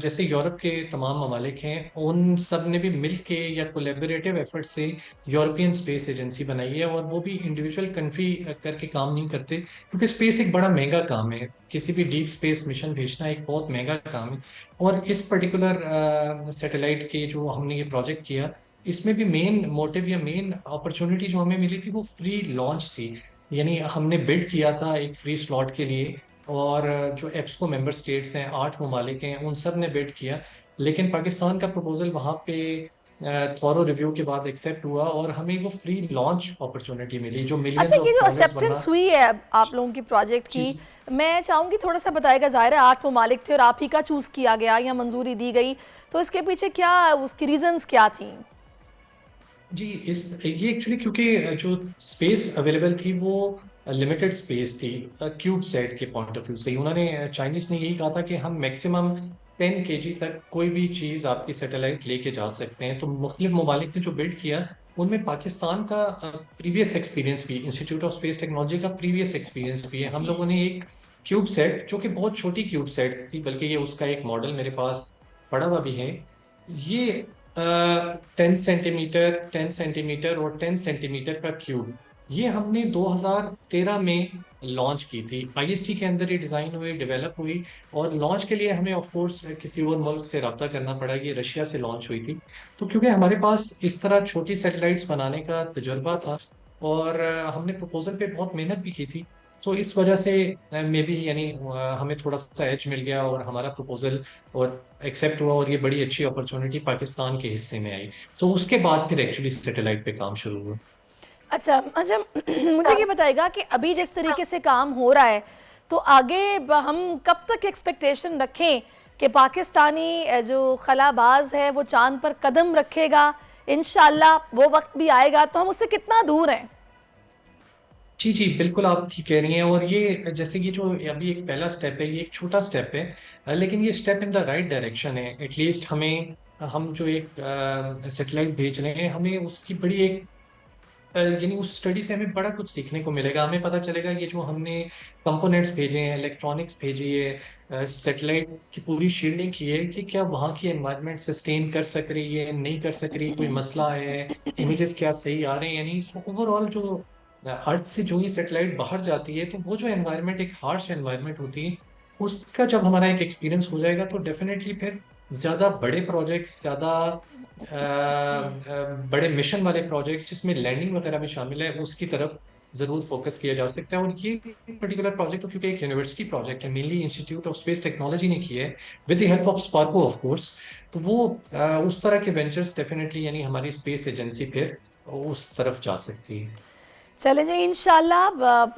जैसे यूरोप के तमाम ममालिक हैं, उन सब ने भी मिल के या कोलेबरेटिव एफर्ट से यूरोपियन स्पेस एजेंसी बनाई है। और वो भी इंडिविजुअल कंट्री करके काम नहीं करते, क्योंकि स्पेस एक बड़ा महंगा काम है। किसी भी डीप स्पेस मिशन भेजना एक बहुत महंगा काम है। और इस पर्टिकुलर सैटेलाइट के जो हमने ये प्रोजेक्ट किया, इसमें भी मेन मोटिव या मेन अपॉर्चुनिटी जो हमें मिली थी वो फ्री लॉन्च थी। यानी हमने बिड किया था एक फ्री स्लॉट के लिए, और जो एप्सको मेंबर स्टेट्स हैं, 8 ममालिक हैं, उन सब ने बिड किया। लेकिन पाकिस्तान का प्रपोजल वहाँ पे थॉरो रिव्यू के बाद एक्सेप्ट हुआ और हमें वो फ्री लॉन्च अपॉर्चुनिटी मिली जो मिलियंस अच्छा, ये जो ऑफ डॉलर्स वरना। एक्सेप्टेंस हुई है आप लोगों की प्रोजेक्ट जी की, जी मैं चाहूँगी थोड़ा सा बताएगा। ज़ाहिर है 8 ममालिक थे और आप ही का चूज़ किया गया या मंजूरी दी गई, तो इसके पीछे क्या उसकी रीजंस क्या थी? जी इस ये एक्चुअली क्योंकि जो स्पेस अवेलेबल थी वो लिमिटेड स्पेस थी क्यूब सेट के पॉइंट ऑफ व्यू से। उन्होंने चाइनीज ने यही कहा था कि हम मैक्सिमम 10 केजी तक कोई भी चीज़ आपकी सैटेलाइट लेके जा सकते हैं। तो मुख्तलिफ ममालिक ने जो बिल्ड किया उनमें पाकिस्तान का प्रीवियस एक्सपीरियंस भी, इंस्टीट्यूट ऑफ स्पेस टेक्नोलॉजी का प्रीवियस एक्सपीरियंस भी है। हम लोगों ने एक क्यूब सेट, जो कि बहुत छोटी क्यूब सेट थी, बल्कि ये उसका एक मॉडल मेरे पास पड़ा हुआ भी है, ये 10 सेंटीमीटर और 10 सेंटीमीटर का क्यूब, ये हमने 2013 में लॉन्च की थी। आईएसटी के अंदर ये डिज़ाइन हुई, डेवलप हुई, और लॉन्च के लिए हमें ऑफ कोर्स किसी और मुल्क से रब्ता करना पड़ा। ये रशिया से लॉन्च हुई थी। तो क्योंकि हमारे पास इस तरह छोटी सैटेलाइट्स बनाने का तजुर्बा था, और हमने प्रपोजल पे बहुत मेहनत भी की थी, तो इस वजह से मे बी यानी हमें थोड़ा सा एज मिल गया और हमारा प्रपोजल और एक्सेप्ट हुआ, और ये बड़ी अच्छी अपॉर्चुनिटी पाकिस्तान के हिस्से में आई। तो उसके बाद फिर एक्चुअली सैटेलाइट पे काम शुरू हुआ। अच्छा अच्छा, मुझे ये बताएगा कि अभी जिस तरीके से काम हो रहा है, तो आगे हम कब तक एक्सपेक्टेशन रखें कि पाकिस्तानी जो खलाबाज है वो चांद पर कदम रखेगा? इंशाल्लाह वो वक्त भी आएगा, तो हम उससे कितना दूर हैं? जी जी, बिल्कुल आप ठीक कह रही हैं। और ये जैसे कि जो अभी एक पहला स्टेप है, ये एक छोटा स्टेप है, लेकिन ये step in the right direction है। एटलीस्ट हमें, हम जो एक सैटेलाइट भेज रहे हैं, हमें उसकी बड़ी एक यानी उस स्टडी से हमें बड़ा कुछ सीखने को मिलेगा। हमें पता चलेगा ये जो हमने कंपोनेंट्स भेजे हैं, इलेक्ट्रॉनिक्स भेजी है, सैटेलाइट की पूरी शील्डिंग की है, कि क्या वहाँ की एनवायरनमेंट सस्टेन कर सक रही है, नहीं कर सक रही, कोई मसला है, इमेजेस क्या सही आ रहे हैं यानी। सो ओवरऑल जो अर्थ से जो ये सैटेलाइट बाहर जाती है, तो वो जो एनवायरनमेंट एक हार्श एनवायरनमेंट होती है, उसका जब हमारा एक एक्सपीरियंस हो जाएगा, तो डेफिनेटली फिर ज्यादा बड़े प्रोजेक्ट्स, ज्यादा बड़े मिशन वाले प्रोजेक्ट्स जिसमें लैंडिंग वगैरह भी शामिल है, उसकी तरफ जरूर फोकस किया जा सकता है। और ये पर्टिकुलर प्रोजेक्ट तो क्योंकि एक यूनिवर्सिटी प्रोजेक्ट है, mainly institute of space technology ने किया है with the help of Sparco of course, तो वो उस तरह के वेंचर्स डेफिनेटली यानी हमारी स्पेस एजेंसी फिर उस तरफ जा सकती है। चले जी इंशाल्लाह,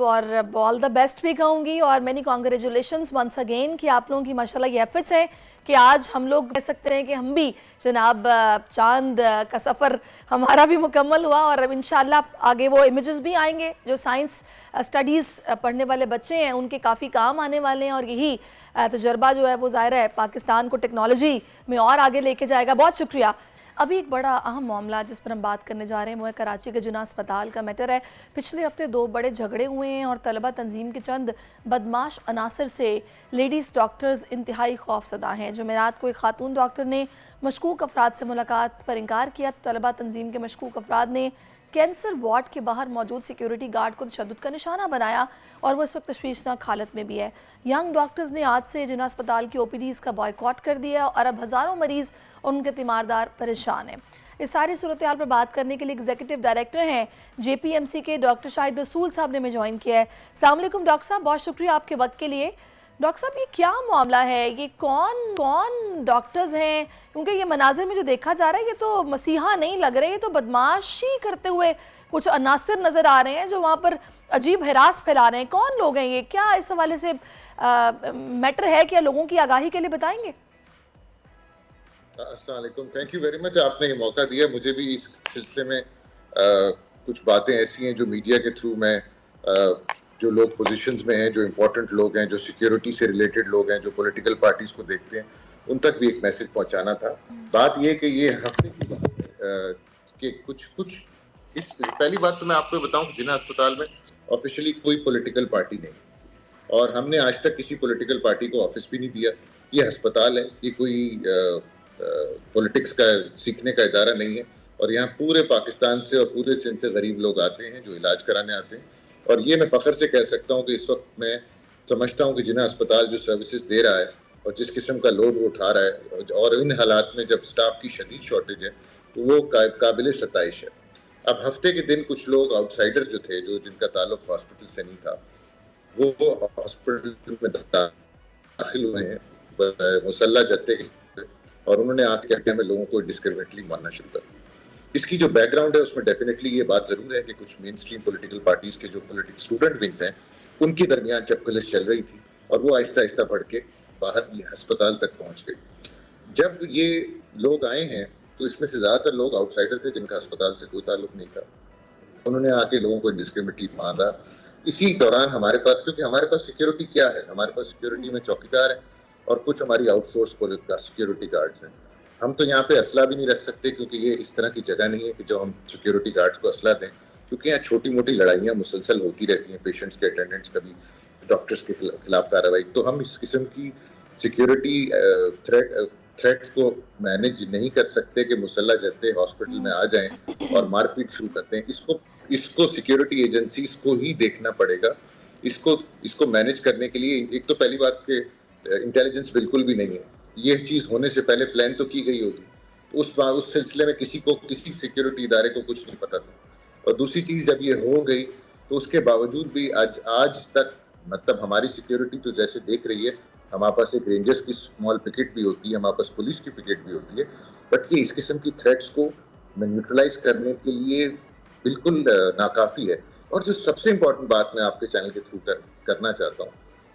और ऑल द बेस्ट भी कहूँगी, और मैनी कॉन्ग्रेचुलेशंस वंस अगेन कि आप लोगों की माशाल्लाह ये एफर्ट्स हैं कि आज हम लोग कह सकते हैं कि हम भी जनाब चांद का सफ़र हमारा भी मुकम्मल हुआ, और अब इंशाल्लाह आगे वो इमेजेस भी आएंगे जो साइंस स्टडीज़ पढ़ने वाले बच्चे हैं उनके काफ़ी काम आने वाले हैं, और यही तजर्बा जो है वो ज़ाहिर है पाकिस्तान को टेक्नोलॉजी में और आगे लेके जाएगा। बहुत शुक्रिया। अभी एक बड़ा अहम मामला जिस पर हम बात करने जा रहे हैं वो है कराची के जुना अस्पताल का मैटर है। पिछले हफ्ते 2 बड़े झगड़े हुए हैं, और तलबा तंजीम के चंद बदमाश अनासर से लेडीज़ डॉक्टर्स इंतहाई खौफजदा हैं। जुमेरात को एक खातून डॉक्टर ने मशकूक अफराद से मुलाकात पर इनकार किया। तलबा तंजीम के मशकूक अफराद ने कैंसर वार्ड के बाहर मौजूद सिक्योरिटी गार्ड को तशद्दुद का निशाना बनाया, और वो इस वक्त तशवीशनाक हालत में भी है। यंग डॉक्टर्स ने आज से जिना अस्पताल की ओपीडीज़ का बॉयकॉट कर दिया, और अब हज़ारों मरीज़ और उनके तीमारदार परेशान हैं। इस सारी सूरत हाल पर बात करने के लिए एग्जीक्यूटिव डायरेक्टर हैं JPMC के डॉक्टर शाहिद रसूल साहब ने हमें ज्वाइन किया है। अस्सलाम वालेकुम डॉक्टर साहब, बहुत शुक्रिया आपके वक्त के लिए। डॉक्टर साहब, ये क्या मामला है? ये कौन कौन डॉक्टर्स हैं? क्योंकि ये मनाजिर में जो देखा जा रहा है ये तो मसीहा नहीं लग रहे, ये तो बदमाशी करते हुए कुछ अनासिर नज़र आ रहे हैं जो वहाँ पर अजीब हरास फैला रहे हैं। कौन लोग हैं ये? क्या इस हवाले से मैटर है? क्या लोगों की आगाही के लिए बताएंगे? अस्सलाम वालेकुम, थैंक यू वेरी मच, आपने ये मौका दिया। मुझे भी इस सिलसिले में कुछ बातें ऐसी हैं जो मीडिया के थ्रू मैं जो लोग पोजीशंस में हैं, जो इम्पोर्टेंट लोग हैं, जो सिक्योरिटी से रिलेटेड लोग हैं, जो पॉलिटिकल पार्टीज को देखते हैं, उन तक भी एक मैसेज पहुंचाना था। बात ये कि ये हफ्ते की बात है कि कुछ इस पहली बात तो मैं आपको बताऊं कि जिना अस्पताल में ऑफिशियली कोई पॉलिटिकल पार्टी नहीं, और हमने आज तक किसी पॉलिटिकल पार्टी को ऑफिस भी नहीं दिया। ये अस्पताल है, ये कोई पॉलिटिक्स का सीखने का इदारा नहीं है, और यहाँ पूरे पाकिस्तान से और पूरे सिंध से गरीब लोग आते हैं जो इलाज कराने आते हैं। और ये मैं फख्र से कह सकता हूँ कि इस वक्त मैं समझता हूँ कि जिना अस्पताल जो सर्विसेज दे रहा है और जिस किस्म का लोड वो उठा रहा है, और इन हालात में जब स्टाफ की शदीद शॉर्टेज है, तो वो काबिल सताइश है। अब हफ्ते के दिन कुछ लोग आउटसाइडर जो थे, जो जिनका ताल्लुक हॉस्पिटल से नहीं था, वो हॉस्पिटल में दाखिल हुए हैं मुसल्ला जत्थे के, और उन्होंने आके हमें लोगों को डिस्क्रिमिनेटली मानना शुरू कर दिया। इसकी जो बैकग्राउंड है उसमें डेफिनेटली ये बात जरूर है कि कुछ मेन स्ट्रीम पॉलिटिकल पार्टीज के जो पॉलिटिकल स्टूडेंट विंग्स हैं, उनके दरमियान चपकलिश चल रही थी, और वो आहिस्ता आहिस्ता बढ़ के बाहर ये अस्पताल तक पहुंच गई। जब ये लोग आए हैं तो इसमें से ज्यादातर लोग आउटसाइडर थे जिनका अस्पताल से कोई ताल्लुक नहीं था। उन्होंने आके लोगों को डिस्क्रिमिनेटली मारा। इसी दौरान हमारे पास, क्योंकि हमारे पास सिक्योरिटी क्या है, हमारे पास सिक्योरिटी में चौकीदार है और कुछ हमारी आउटसोर्स सिक्योरिटी गार्ड्स हैं। हम तो यहाँ पे असला भी नहीं रख सकते, क्योंकि ये इस तरह की जगह नहीं है कि जो हम सिक्योरिटी गार्ड्स को असला दें, क्योंकि यहाँ छोटी मोटी लड़ाइयाँ मुसलसल होती रहती हैं, पेशेंट्स के अटेंडेंट्स, कभी डॉक्टर्स के खिलाफ कार्रवाई। तो हम इस किस्म की सिक्योरिटी थ्रेट्स को मैनेज नहीं कर सकते कि मुसल्ला जत्थे हॉस्पिटल में आ जाएं और मारपीट शुरू करते हैं। इसको सिक्योरिटी एजेंसीज को ही देखना पड़ेगा। इसको मैनेज करने के लिए एक तो पहली बात कि इंटेलिजेंस बिल्कुल भी नहीं है, ये चीज होने से पहले प्लान तो की गई होगी, तो उस सिलसिले में किसी सिक्योरिटी इदारे को कुछ नहीं पता था। और दूसरी चीज जब ये हो गई तो उसके बावजूद भी आज तक मतलब हमारी सिक्योरिटी तो जैसे देख रही है, हमारे पास एक रेंजर्स की स्मॉल पिकेट भी होती है, हमारे पास पुलिस की पिकेट भी होती है, बट ये इस किस्म की थ्रेट्स को न्यूट्रलाइज करने के लिए बिल्कुल नाकाफी है। और जो सबसे इम्पोर्टेंट बात मैं आपके चैनल के थ्रू करना चाहता हूँ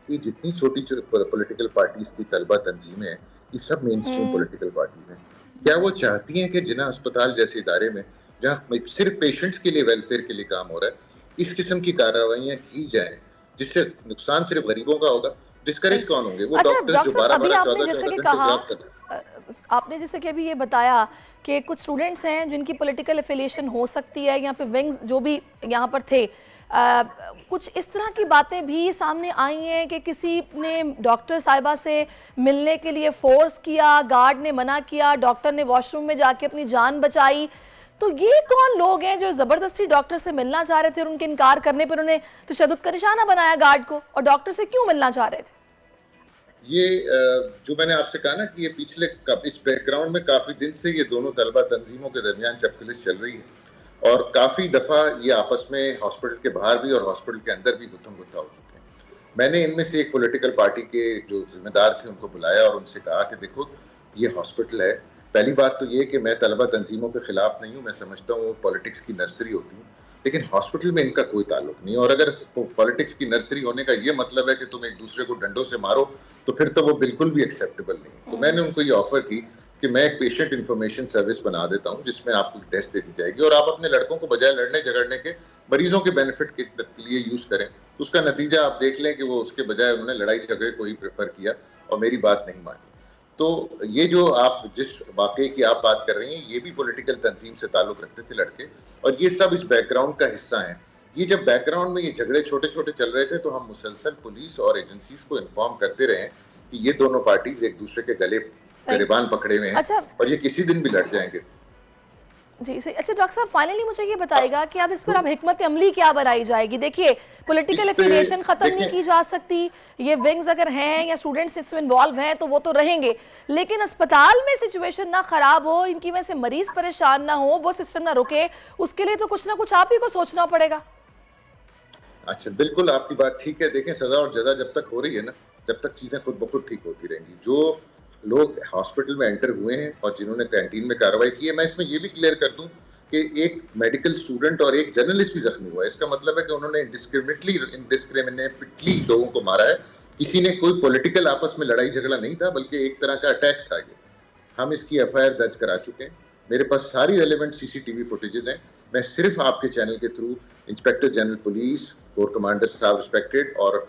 कि जितनी छोटी पॉलिटिकल पार्टीज की तलबा तंजीमें हैं, ये सब मेन स्ट्रीम पॉलिटिकल पार्टीज हैं। क्या वो चाहती हैं कि जिन्ना अस्पताल जैसे इदारे में जहाँ सिर्फ पेशेंट्स के लिए वेलफेयर के लिए काम हो रहा है, इस किस्म की कार्रवाइयाँ की जाए जिससे नुकसान सिर्फ गरीबों का होगा? डिस्करेज कौन होंगे? वो डॉक्टर्स जो 12-14 आपने जैसे कि अभी ये बताया कि कुछ स्टूडेंट्स हैं जिनकी पॉलिटिकल एफिलिएशन हो सकती है, यहाँ पे विंग्स जो भी यहाँ पर थे, कुछ इस तरह की बातें भी सामने आई हैं कि किसी ने डॉक्टर साहिबा से मिलने के लिए फोर्स किया, गार्ड ने मना किया, डॉक्टर ने वॉशरूम में जाके अपनी जान बचाई। तो ये कौन लोग हैं जो ज़बरदस्ती डॉक्टर से मिलना चाह रहे थे और उनके इनकार करने पर उन्हें तशद्दुद का निशाना बनाया गार्ड को, और डॉक्टर से क्यों मिलना चाह रहे थे? ये जो मैंने आपसे कहा ना कि ये पिछले इस बैकग्राउंड में काफी दिन से ये दोनों तलबा तंजीमों के दरमियान चपकलिश चल रही है और काफी दफा ये आपस में हॉस्पिटल के बाहर भी और हॉस्पिटल के अंदर भी गुत्थम गुत्था हो चुके हैं। मैंने इनमें से एक पॉलिटिकल पार्टी के जो जिम्मेदार थे उनको बुलाया और उनसे कहा कि देखो ये हॉस्पिटल है। पहली बात तो ये कि मैं तलबा तंजीमों के खिलाफ नहीं हूँ, मैं समझता हूँ वो पॉलिटिक्स की नर्सरी होती है, लेकिन हॉस्पिटल में इनका कोई ताल्लुक नहीं। और अगर पॉलिटिक्स की नर्सरी होने का ये मतलब है कि तुम एक दूसरे को डंडों से मारो तो फिर तो वो बिल्कुल भी एक्सेप्टेबल नहीं। तो मैंने उनको ये ऑफर की कि मैं एक पेशेंट इंफॉर्मेशन सर्विस बना देता हूँ जिसमें आपको टेस्ट दे दी जाएगी और आप अपने लड़कों को बजाय लड़ने झगड़ने के मरीजों के बेनिफिट के लिए यूज करें। उसका नतीजा आप देख लें कि वो उसके बजाय उन्होंने लड़ाई झगड़े को ही प्रेफर किया और मेरी बात नहीं मानी। तो ये जो आप जिस वाकई की आप बात कर रही हैं, ये भी पॉलिटिकल तंजीम से ताल्लुक रखते थे लड़के, और ये सब इस बैकग्राउंड का हिस्सा हैं। ये जब बैकग्राउंड में ये झगड़े छोटे छोटे चल रहे थे तो हम मुसलसल पुलिस और एजेंसीज को इन्फॉर्म करते रहे कि ये दोनों पार्टीज एक दूसरे के गले गिरबान पकड़े हुए हैं। अच्छा, और ये किसी दिन भी लड़ जाएंगे। जी सही। अच्छा डॉक्टर साहब, फाइनली मुझे ये बताइएगा कि अब इस पर अब हिकमत अमली क्या बनाई जाएगी? देखिए, पॉलिटिकल एफिलिएशन खत्म नहीं की जा सकती, ये विंग्स अगर हैं या स्टूडेंट्स इसमें इन्वॉल्व हैं तो वो तो रहेंगे, लेकिन अस्पताल में सिचुएशन ना खराब हो, इनकी वजह से मरीज परेशान ना हो, वो सिस्टम ना रुके, उसके लिए तो कुछ ना कुछ आप ही को सोचना पड़ेगा। अच्छा, बिल्कुल आपकी बात ठीक है। देखें, सजा और जजा जब तक हो रही है ना, जब तक चीजें खुद ब खुद ठीक होती रहेंगी। जो लोग हॉस्पिटल में एंटर हुए हैं और जिन्होंने कैंटीन में कार्रवाई की है, मैं इसमें ये भी क्लियर कर दूं कि एक मेडिकल स्टूडेंट और एक जर्नलिस्ट भी जख्मी हुआ है। इसका मतलब है कि उन्होंने इंडिस्क्रिमिनेटली लोगों को मारा है। किसी ने कोई पॉलिटिकल आपस में लड़ाई झगड़ा नहीं था, बल्कि एक तरह का अटैक था ये। हम इसकी FIR दर्ज करा चुके हैं, मेरे पास सारी रेलेवेंट CCTV फुटेजेस हैं। मैं सिर्फ आपके चैनल के through inspector general police, core commander साहब रिस्पेक्टेड और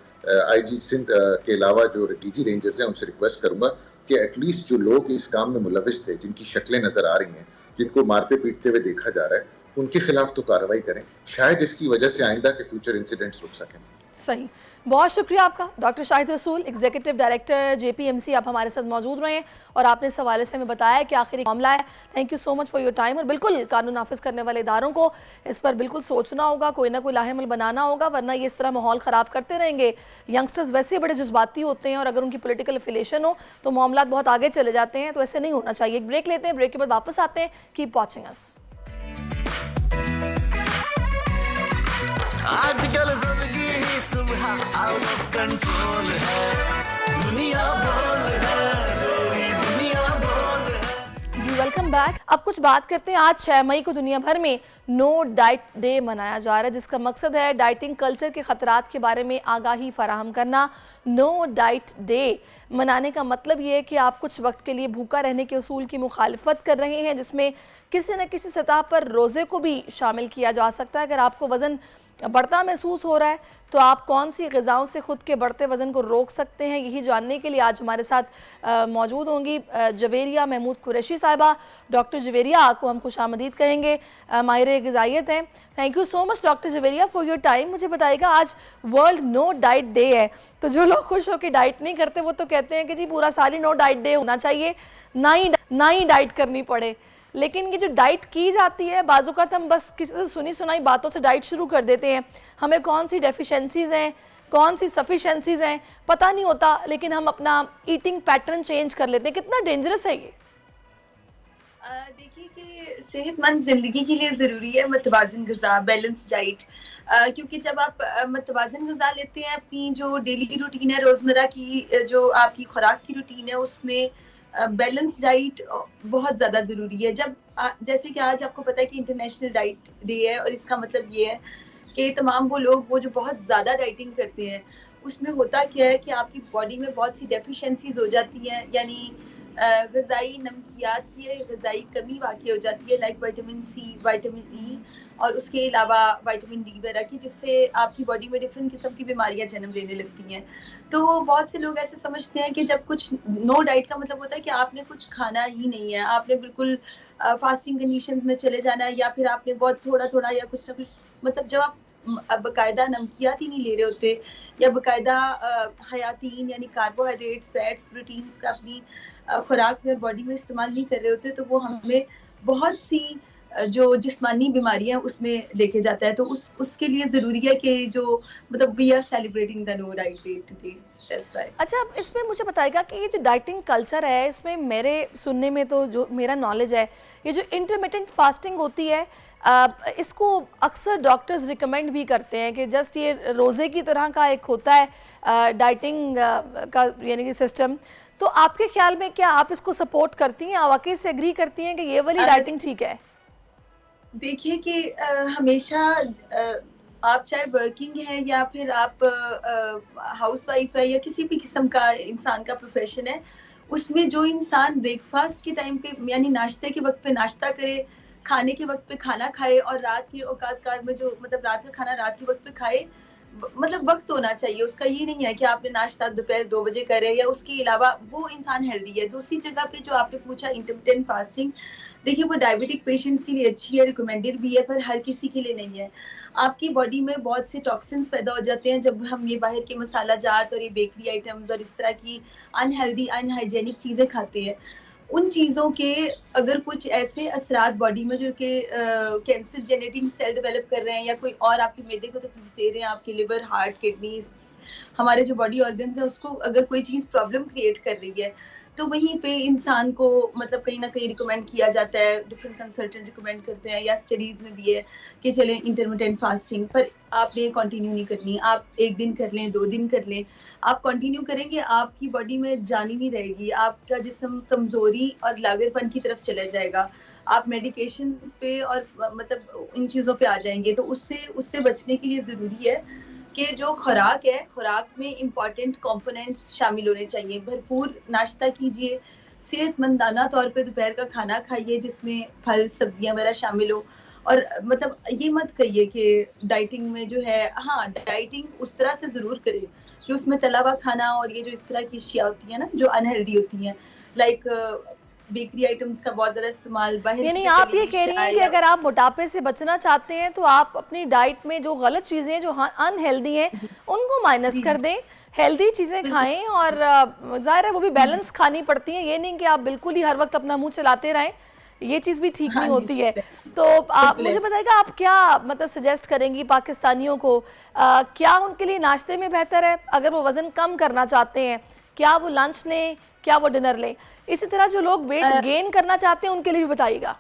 IG सिंध के अलावा जो DG रेंजर्स हैं उनसे रिक्वेस्ट करूंगा कि एटलीस्ट जो लोग इस काम में मुलविस थे, जिनकी शक्लें नजर आ रही हैं, जिनको मारते पीटते हुए देखा जा रहा है, उनके खिलाफ तो कार्रवाई करें। शायद इसकी वजह से आइंदा के फ्यूचर इंसिडेंट्स रुक सकें। सही, बहुत शुक्रिया आपका डॉक्टर शाहिद रसूल, एग्जीक्यूटिव डायरेक्टर JPMC, आप हमारे साथ मौजूद रहे और आपने इस हवाले से हमें बताया कि आखिर मामला है। Thank you so much for your time. और बिल्कुल कानून नाफिज करने वाले इदारों को इस पर बिल्कुल सोचना होगा, कोई ना कोई लाहेमल बनाना होगा, वरना ये इस तरह माहौल ख़राब करते रहेंगे। यंगस्टर्स वैसे बड़े जज्बाती होते हैं और अगर उनकी पोलिटिकल एफिलिएशन हो तो मामला बहुत आगे चले जाते हैं, तो ऐसे नहीं होना चाहिए। एक ब्रेक लेते हैं, ब्रेक के बाद वापस आते हैं। Keep watching us. आजकल जिंदगी ही सुबह आउट ऑफ कंट्रोल है, दुनिया बोल है, दुनिया बोल है। जी वेलकम बैक। अब कुछ बात करते हैं। आज 6 मई को दुनिया भर में नो डाइट डे मनाया जा रहा है, जिसका मकसद है डाइटिंग कल्चर के खतरात के बारे में आगाही फराहम करना। नो डाइट डे मनाने का मतलब ये है कि आप कुछ वक्त के लिए भूखा रहने के उसूल की मुखालफत कर रहे हैं, जिसमें किसी न किसी सतह पर रोज़े को भी शामिल किया जा सकता है। अगर आपको वज़न बढ़ता महसूस हो रहा है, तो आप कौन सी ग़िज़ाओं से ख़ुद के बढ़ते वज़न को रोक सकते हैं, यही जानने के लिए आज हमारे साथ मौजूद होंगी जवेरिया महमूद कुरैशी साहिबा। डॉक्टर जवेरिया, आपको हम खुशामदीद कहेंगे, माहिर ग़िज़ाइयत हैं। Thank you so much doctor Javeria for your time. मुझे बताइएगा, आज वर्ल्ड नो डाइट डे है, तो जो लोग खुश होकर डाइट नहीं करते वो तो कहते हैं कि जी पूरा साल ही नो डाइट डे होना चाहिए, ना ही डाइट करनी पड़े। लेकिन ये जो डाइट की जाती है, बाज़-औक़ात हम बस किसी से सुनी सुनाई बातों से डाइट शुरू कर देते हैं। हमें कौन सी डेफिशिएंसीज़ हैं, कौन सी सफिशिएंसीज़ हैं पता नहीं होता, लेकिन हम अपना ईटिंग पैटर्न चेंज कर लेते हैं। कितना डेंजरस है ये? देखिए कि सेहतमंद ज़िंदगी के लिए ज़रूरी है मुतवाज़िन ग़िज़ा, बैलेंस डाइट। क्योंकि जब आप मुतवाज़िन ग़िज़ा लेते हैं, अपनी जो डेली रूटीन है, रोज़मर्रा की जो आपकी खुराक की रूटीन है, उसमें बैलेंस डाइट बहुत ज़्यादा ज़रूरी है। जब जैसे कि आज आपको पता है कि इंटरनेशनल डाइट डे है, और इसका मतलब ये है कि तमाम वो लोग वो जो बहुत ज़्यादा डाइटिंग करते हैं, उसमें होता क्या है कि आपकी बॉडी में बहुत सी डेफिशिएंसीज़ हो जाती हैं, यानी ग़िज़ाई नमकियात की ग़िज़ाई कमी वाक़ई हो जाती है, like vitamin C, vitamin E, और उसके अलावा विटामिन डी वगैरह की, जिससे आपकी बॉडी में डिफरेंट किस्म की बीमारियां जन्म लेने लगती हैं। तो बहुत से लोग ऐसे समझते हैं कि जब कुछ नो डाइट का मतलब होता है कि आपने कुछ खाना ही नहीं है, आपने बिल्कुल फास्टिंग कंडीशंस में चले जाना है, या फिर आपने बहुत थोड़ा या कुछ ना कुछ, मतलब जब आप बाकायदा नमकियात ही नहीं ले रहे होते, या बाकायदा हयातीन यानी कार्बोहाइड्रेट्स, फैट्स, प्रोटीन्स का अपनी खुराक में और बॉडी में इस्तेमाल नहीं कर रहे होते, तो वो हमें बहुत सी जो जिस्मानी बीमारियां उसमें लेके जाता है। तो उसके लिए ज़रूरी है कि जो मतलब we are celebrating the no diet day today, that's why. अच्छा, अब इसमें मुझे बताइएगा कि ये जो डाइटिंग कल्चर है, इसमें मेरे सुनने में तो जो मेरा नॉलेज है, ये जो इंटरमिटेंट फास्टिंग होती है, इसको अक्सर डॉक्टर्स रिकमेंड भी करते हैं कि जस्ट ये रोज़े की तरह का एक होता है डाइटिंग का यानी कि सिस्टम। तो आपके ख्याल में क्या आप इसको सपोर्ट करती हैं, वाकई से एग्री करती हैं कि ये वाली डाइटिंग ठीक है? देखिए कि हमेशा आप चाहे वर्किंग है या फिर आप हाउसवाइफ है या किसी भी किस्म का इंसान का प्रोफेशन है, उसमें जो इंसान ब्रेकफास्ट के टाइम पे यानी नाश्ते के वक्त पे नाश्ता करे, खाने के वक्त पे खाना खाए, और रात के औकात कार में जो मतलब रात का खाना रात के वक्त पे खाए, मतलब वक्त होना चाहिए उसका। ये नहीं है कि आपने नाश्ता दोपहर 2 बजे करे, या उसके अलावा वो इंसान हेल्दी है। दूसरी जगह पे जो आपने पूछा इंटरमिटेंट फास्टिंग, देखिए वो डायबिटिक पेशेंट्स के लिए अच्छी है, रिकमेंडेड भी है, पर हर किसी के लिए नहीं है। आपकी बॉडी में बहुत से टॉक्सिन्स पैदा हो जाते हैं जब हम ये बाहर के मसाला जात और ये बेकरी आइटम्स और इस तरह की अनहेल्दी अनहाइजेनिक चीज़ें खाते हैं। उन चीज़ों के अगर कुछ ऐसे असरात बॉडी में जो कि कैंसर जेनेटिक सेल डेवलप कर रहे हैं, या कोई और आपके मैदे को तकलीफ दे रहे हैं, आपके लिवर, हार्ट, किडनीज, हमारे जो बॉडी ऑर्गन्स हैं, उसको अगर कोई चीज़ प्रॉब्लम क्रिएट कर रही है, तो वहीं पे इंसान को मतलब कहीं ना कहीं रिकमेंड किया जाता है, डिफरेंट कंसल्टेंट रिकमेंड करते हैं, या स्टडीज़ में भी है कि चलें इंटरमिटेंट फास्टिंग, पर आपने कंटिन्यू नहीं करनी। आप 1 दिन कर लें, 2 दिन कर लें, आप कंटिन्यू करेंगे आपकी बॉडी में जान ही नहीं रहेगी, आपका जिस्म कमज़ोरी और लागरपन की तरफ चला जाएगा, आप मेडिकेशन पे और मतलब इन चीज़ों पे आ जाएंगे। तो उससे बचने के लिए ज़रूरी है कि जो खुराक है, खुराक में इम्पॉर्टेंट कंपोनेंट्स शामिल होने चाहिए। भरपूर नाश्ता कीजिए, सेहतमंदाना तौर पे दोपहर का खाना खाइए जिसमें फल, सब्जियां वगैरह शामिल हो, और मतलब ये मत कहिए कि डाइटिंग में जो है, हाँ डाइटिंग उस तरह से ज़रूर करें कि उसमें तला हुआ खाना और ये जो इस तरह की अशिया होती है ना जो अनहेल्दी होती हैं, लाइक बेकरी आइटम्स का बहुत ज़्यादा इस्तेमाल, बाहर यानी आप ये कह रही हैं कि अगर आप मोटापे से बचना चाहते हैं तो आप अपनी डाइट में जो गलत चीज़ें हैं, जो अनहेल्दी हैं, उनको माइनस कर दें, हेल्दी चीज़ें खाएं, और ज़ाहिर है वो भी बैलेंस खानी पड़ती हैं। ये नहीं कि आप बिल्कुल ही हर वक्त अपना मुंह चलाते रहें, ये चीज़ भी ठीक नहीं होती है। तो आप मुझे बताइएगा, आप क्या मतलब सजेस्ट करेंगी पाकिस्तानियों को, क्या उनके लिए नाश्ते में बेहतर है अगर वो वज़न कम करना चाहते हैं? क्या वो लंच लें, क्या वो डिनर लें? इसी तरह जो लोग वेट गेन करना चाहते हैं उनके लिए भी बताइएगा।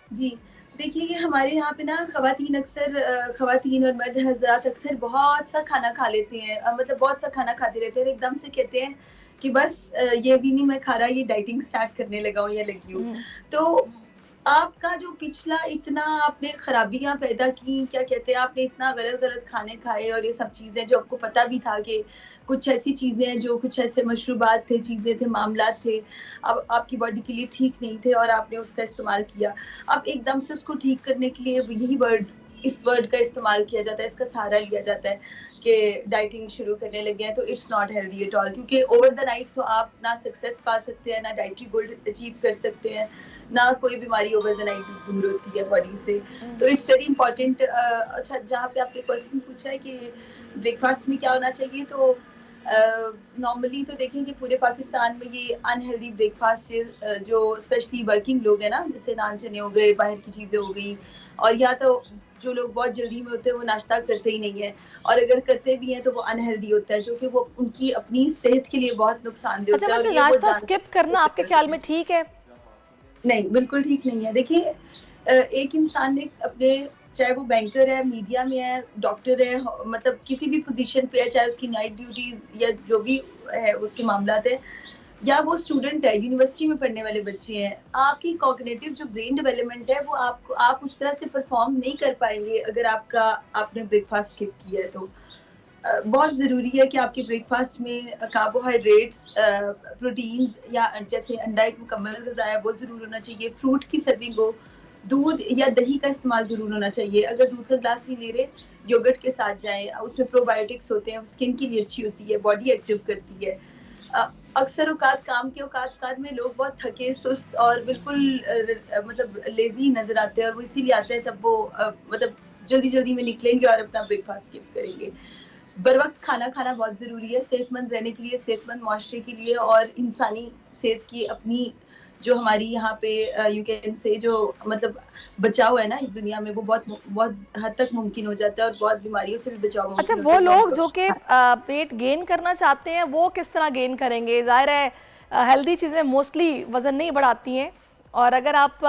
जी, देखिए कि हमारे यहाँ पे ना ख़वातीन और मर्द हज़रात अक्सर बहुत सा खाना खा लेते हैं, मतलब बहुत सा खाना खाते रहते हैं और एकदम से कहते हैं कि बस ये भी नहीं मैं खा रहा, ये डाइटिंग स्टार्ट करने लगा हूँ या लगी हूँ। तो आपका जो पिछला इतना आपने खराबियां पैदा की, क्या कहते हैं, आपने इतना गलत खाने खाए और ये सब चीज़ें जो आपको पता भी था कि कुछ ऐसी चीज़ें जो कुछ ऐसे मशरूबात थे, चीज़ें थे, मामलात थे, अब आपकी बॉडी के लिए ठीक नहीं थे और आपने उसका इस्तेमाल किया। अब एकदम से उसको ठीक करने के लिए यही वर्ड इस वर्ड का इस्तेमाल किया जाता है, इसका सहारा लिया जाता है कि डाइटिंग शुरू करने लगे हैं, तो it's not healthy at all, क्योंकि ओवर द नाइट तो आप ना सक्सेस पा सकते हैं, ना डाइटरी गोल अचीव कर सकते हैं, ना कोई बीमारी ओवर द नाइट दूर होती है बॉडी से। तो इट्स वेरी इंपॉर्टेंट। अच्छा, जहाँ पे आपने क्वेश्चन पूछा है कि ब्रेकफास्ट में क्या होना चाहिए, तो नॉर्मली तो देखें कि पूरे पाकिस्तान में ये अनहेल्दी ब्रेकफास्ट जो स्पेशली वर्किंग लोग हैं ना, जैसे नान चने हो गए, बाहर की चीज़ें हो गई, और या तो जो लोग बहुत जल्दी में होते हैं वो नाश्ता करते ही नहीं है, और अगर करते भी हैं तो वो अनहेल्दी होता है, जो कि वो उनकी अपनी सेहत के लिए बहुत नुकसानदेह अच्छा, होता है। वैसे और ये वो नाश्ता जान स्किप करना आपके ख्याल में ठीक है? नहीं, बिल्कुल ठीक नहीं है। देखिए, एक इंसान ने अपने, चाहे वो बैंकर है, मीडिया में है, डॉक्टर है, मतलब किसी भी पोजीशन पे है, चाहे उसकी नाइट ड्यूटीज या जो भी है उसके मामलात है, या वो स्टूडेंट है, यूनिवर्सिटी में पढ़ने वाले बच्चे हैं, आपकी कॉग्निटिव जो ब्रेन डेवलपमेंट है वो आप उस तरह से परफॉर्म नहीं कर पाएंगे अगर आपने ब्रेकफास्ट स्किप किया है। तो बहुत ज़रूरी है कि आपके ब्रेकफास्ट में कार्बोहाइड्रेट्स, प्रोटीन्स, या जैसे अंडा एक मुकम्मल ग़िज़ा है वो ज़रूर होना चाहिए, फ्रूट की सर्विंग हो, दूध या दही का इस्तेमाल ज़रूर होना चाहिए। अगर दूध का ग्लास नहीं ले रहे, योगर्ट के साथ जाएं, उसमें प्रोबायोटिक्स होते हैं, स्किन के लिए अच्छी होती है, बॉडी एक्टिव करती है। अक्सर औकात काम के औकात में लोग बहुत थके, सुस्त और बिल्कुल मतलब लेजी नज़र आते हैं, और वो इसीलिए आते हैं तब वो मतलब जल्दी में निकलेंगे और अपना ब्रेकफास्ट स्किप करेंगे। बर वक्त खाना खाना बहुत ज़रूरी है सेहतमंद रहने के लिए, सेहतमंद माशरे के लिए, और इंसानी सेहत की अपनी जो हमारी यहाँ पे यू कैन से जो मतलब बचाव है ना इस दुनिया में, वो बहुत हद तक मुमकिन हो जाता है, और बहुत बीमारियों से भी बचाव मुमकिन अच्छा, होता वो है। लोग जो कि पेट गेन करना चाहते हैं वो किस तरह गेन करेंगे? ज़ाहिर है हेल्दी चीज़ें मोस्टली वज़न नहीं बढ़ाती हैं, और अगर आप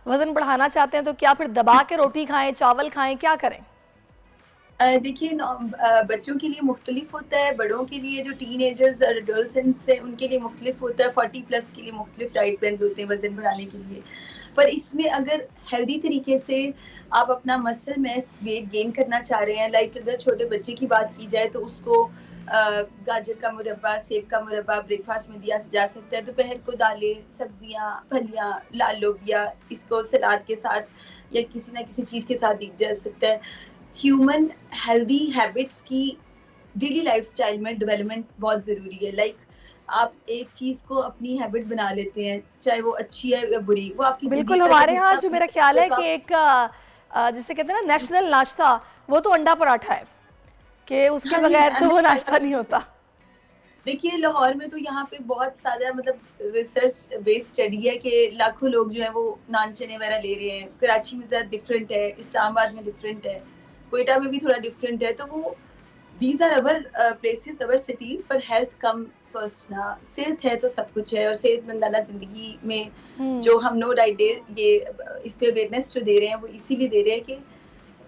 वज़न बढ़ाना चाहते हैं तो क्या फिर दबा के रोटी खाएं, चावल खाएं, क्या करें? देखिए, बच्चों के लिए मुख्तलिफ होता है, बड़ों के लिए जो टीनेजर्स और एडोलसेंट्स हैं उनके लिए मुख्तलिफ होता है, 40 प्लस के लिए मुख्तलिफ डाइट प्लान्स होते हैं वज़न बढ़ाने के लिए। पर इसमें अगर हेल्दी तरीके से आप अपना मसल मास वेट गेन करना चाह रहे हैं, लाइक अगर छोटे बच्चे की बात की जाए तो उसको गाजर का मुरब्बा, सेब का मुरब्बा ब्रेकफास्ट में दिया जा सकता है। दोपहर को दालें, सब्जियां, फलियां, लाल लोबिया, इसको सलाद के साथ या किसी ना किसी चीज़ के साथ दिया जा सकता है। ह्यूमन हेल्दी हैबिट्स की डेली लाइफस्टाइल में डेवलपमेंट बहुत ज़रूरी है। लाइक आप एक चीज़ को अपनी हैबिट बना लेते हैं, चाहे वो अच्छी है या बुरी, वो आपकी बिल्कुल, हमारे यहाँ जो मेरा ख्याल है कि एक जिसे कहते हैं ना नेशनल नाश्ता, वो तो अंडा पराठा है कि उसके हाँ, बगैर तो वो नाश्ता नहीं होता। देखिए, लाहौर में तो यहाँ पे बहुत सारा मतलब रिसर्च बेस्ड स्टडी है कि लाखों लोग जो है वो नान चने वगैरह ले रहे हैं। कराची में ज़रा डिफरेंट है, इस्लामाबाद में डिफरेंट है, क्वेटा में भी थोड़ा डिफरेंट है। तो वो these are our places, our cities, पर हेल्थ कम्स फर्स्ट ना। सेहत है तो सब कुछ है, और सेहतमंदाना जिंदगी में जो हम नो डाइट डे ये इस पे अवेयरनेस जो दे रहे हैं वो इसीलिए दे रहे हैं कि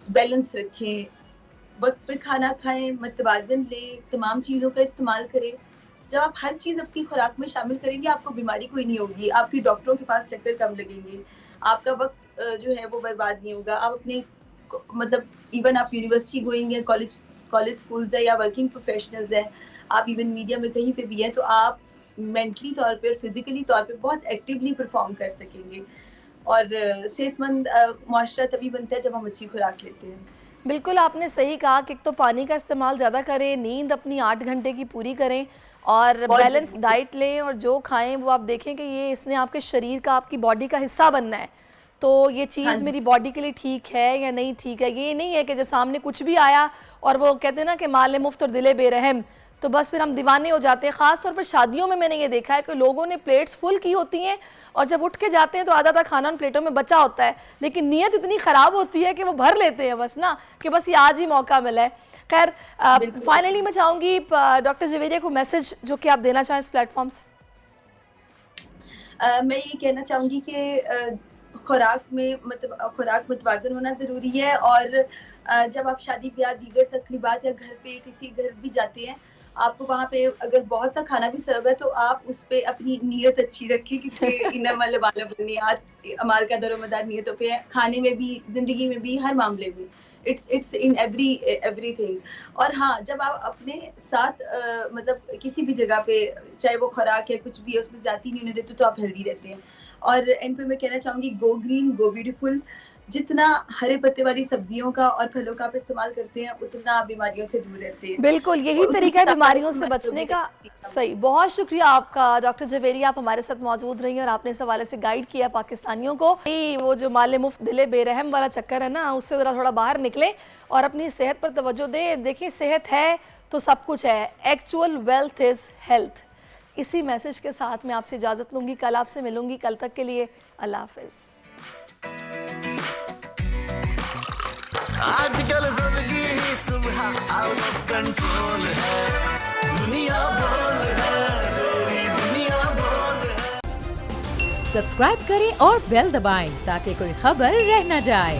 बैलेंस रखें, वक्त पे खाना खाएं, मतवाजन लें, तमाम चीज़ों का इस्तेमाल करें। जब आप हर चीज़ अपनी खुराक में शामिल करेंगे, आपको बीमारी कोई नहीं होगी, आपकी डॉक्टरों के पास चक्कर कम लगेंगे, आपका वक्त जो है वो बर्बाद नहीं होगा। आप अपने मतलब इवन आप यूनिवर्सिटी गोइंग है, कॉलेज स्कूल्स है, या वर्किंग प्रोफेशनल्स हैं, आप इवन मीडिया में कहीं पे भी हैं, तो आप मेंटली तौर पे और फिजिकली तौर पे बहुत एक्टिवली परफॉर्म कर सकेंगे। और सेहतमंद माशरा तभी बनता है जब हम अच्छी खुराक लेते हैं। बिल्कुल, आपने सही कहा कि एक तो पानी का इस्तेमाल ज़्यादा करें, नींद अपनी 8 घंटे की पूरी करें, और बैलेंस डाइट लें, और जो खाएं वो आप देखें कि ये इसने आपके शरीर का, आपकी बॉडी का हिस्सा बनना है, तो ये चीज़ मेरी बॉडी के लिए ठीक है या नहीं ठीक है। ये नहीं है कि जब सामने कुछ भी आया और वो कहते हैं ना कि माल मुफ्त और दिले बेरहम, तो बस फिर हम दीवाने हो जाते हैं। ख़ास तौर पर शादियों में मैंने ये देखा है कि लोगों ने प्लेट्स फुल की होती हैं, और जब उठ के जाते हैं तो आधा खाना उन प्लेटों में बचा होता है, लेकिन नीयत इतनी ख़राब होती है कि वो भर लेते हैं बस ना, कि बस ये आज ही मौका मिला है। खैर, फाइनली मैं चाहूँगी डॉक्टर जवेरिया को मैसेज जो कि आप देना चाहें इस प्लेटफॉर्म से। मैं ये कहना चाहूँगी कि खुराक में मतलब खुराक मुतवाज़न होना ज़रूरी है, और जब आप शादी ब्याह दीगर तकरीबात या घर पे किसी घर भी जाते हैं, आपको वहाँ पे अगर बहुत सा खाना भी सर्व है तो आप उस पे अपनी नीयत अच्छी रखें, क्योंकि इन्नमल अमालु बिन्नियात, अमाल का दरोमदार नीयतों पे है, खाने में भी, ज़िंदगी में भी, हर मामले में। It's in everything. और हाँ, जब आप अपने साथ मतलब किसी भी जगह पे, चाहे वो खुराक है कुछ भी है, उसमें ज़्यादती नहीं होने देते तो आप हेल्दी रहते हैं। और एंड पे मैं कहना चाहूँगी, गो ग्रीन, गो ब्यूटीफुल, जितना हरे पत्ते वाली सब्जियों का और फलों का आप इस्तेमाल करते हैं उतना आप बीमारियों से दूर रहते हैं। बिल्कुल यही और तरीका है उतना बीमारियों से इस्तेमाल बचने भी का। करते हैं। सही, बहुत शुक्रिया आपका डॉक्टर जवेरी, आप हमारे साथ मौजूद रही हैं और आपने इस हवाले से गाइड किया पाकिस्तानियों को। वो जो माले मुफ्त दिले बेरहम वाला चक्कर है ना, उससे ज़रा थोड़ा बाहर निकले और अपनी सेहत पर तवज्जो दें। देखिए सेहत है तो सब कुछ है, एक्चुअल वेल्थ इज़ हेल्थ। इसी मैसेज के साथ मैं आपसे इजाज़त लूँगी, कल आपसे मिलूँगी। कल तक के लिए अल्लाह हाफ़िज़। आजकल जिंदगी ही सुबह आउट ऑफ कंट्रोल है, दुनिया बोल है, तेरी दुनिया बोल है। सब्सक्राइब करें और बेल दबाएं ताकि कोई खबर रह न जाए।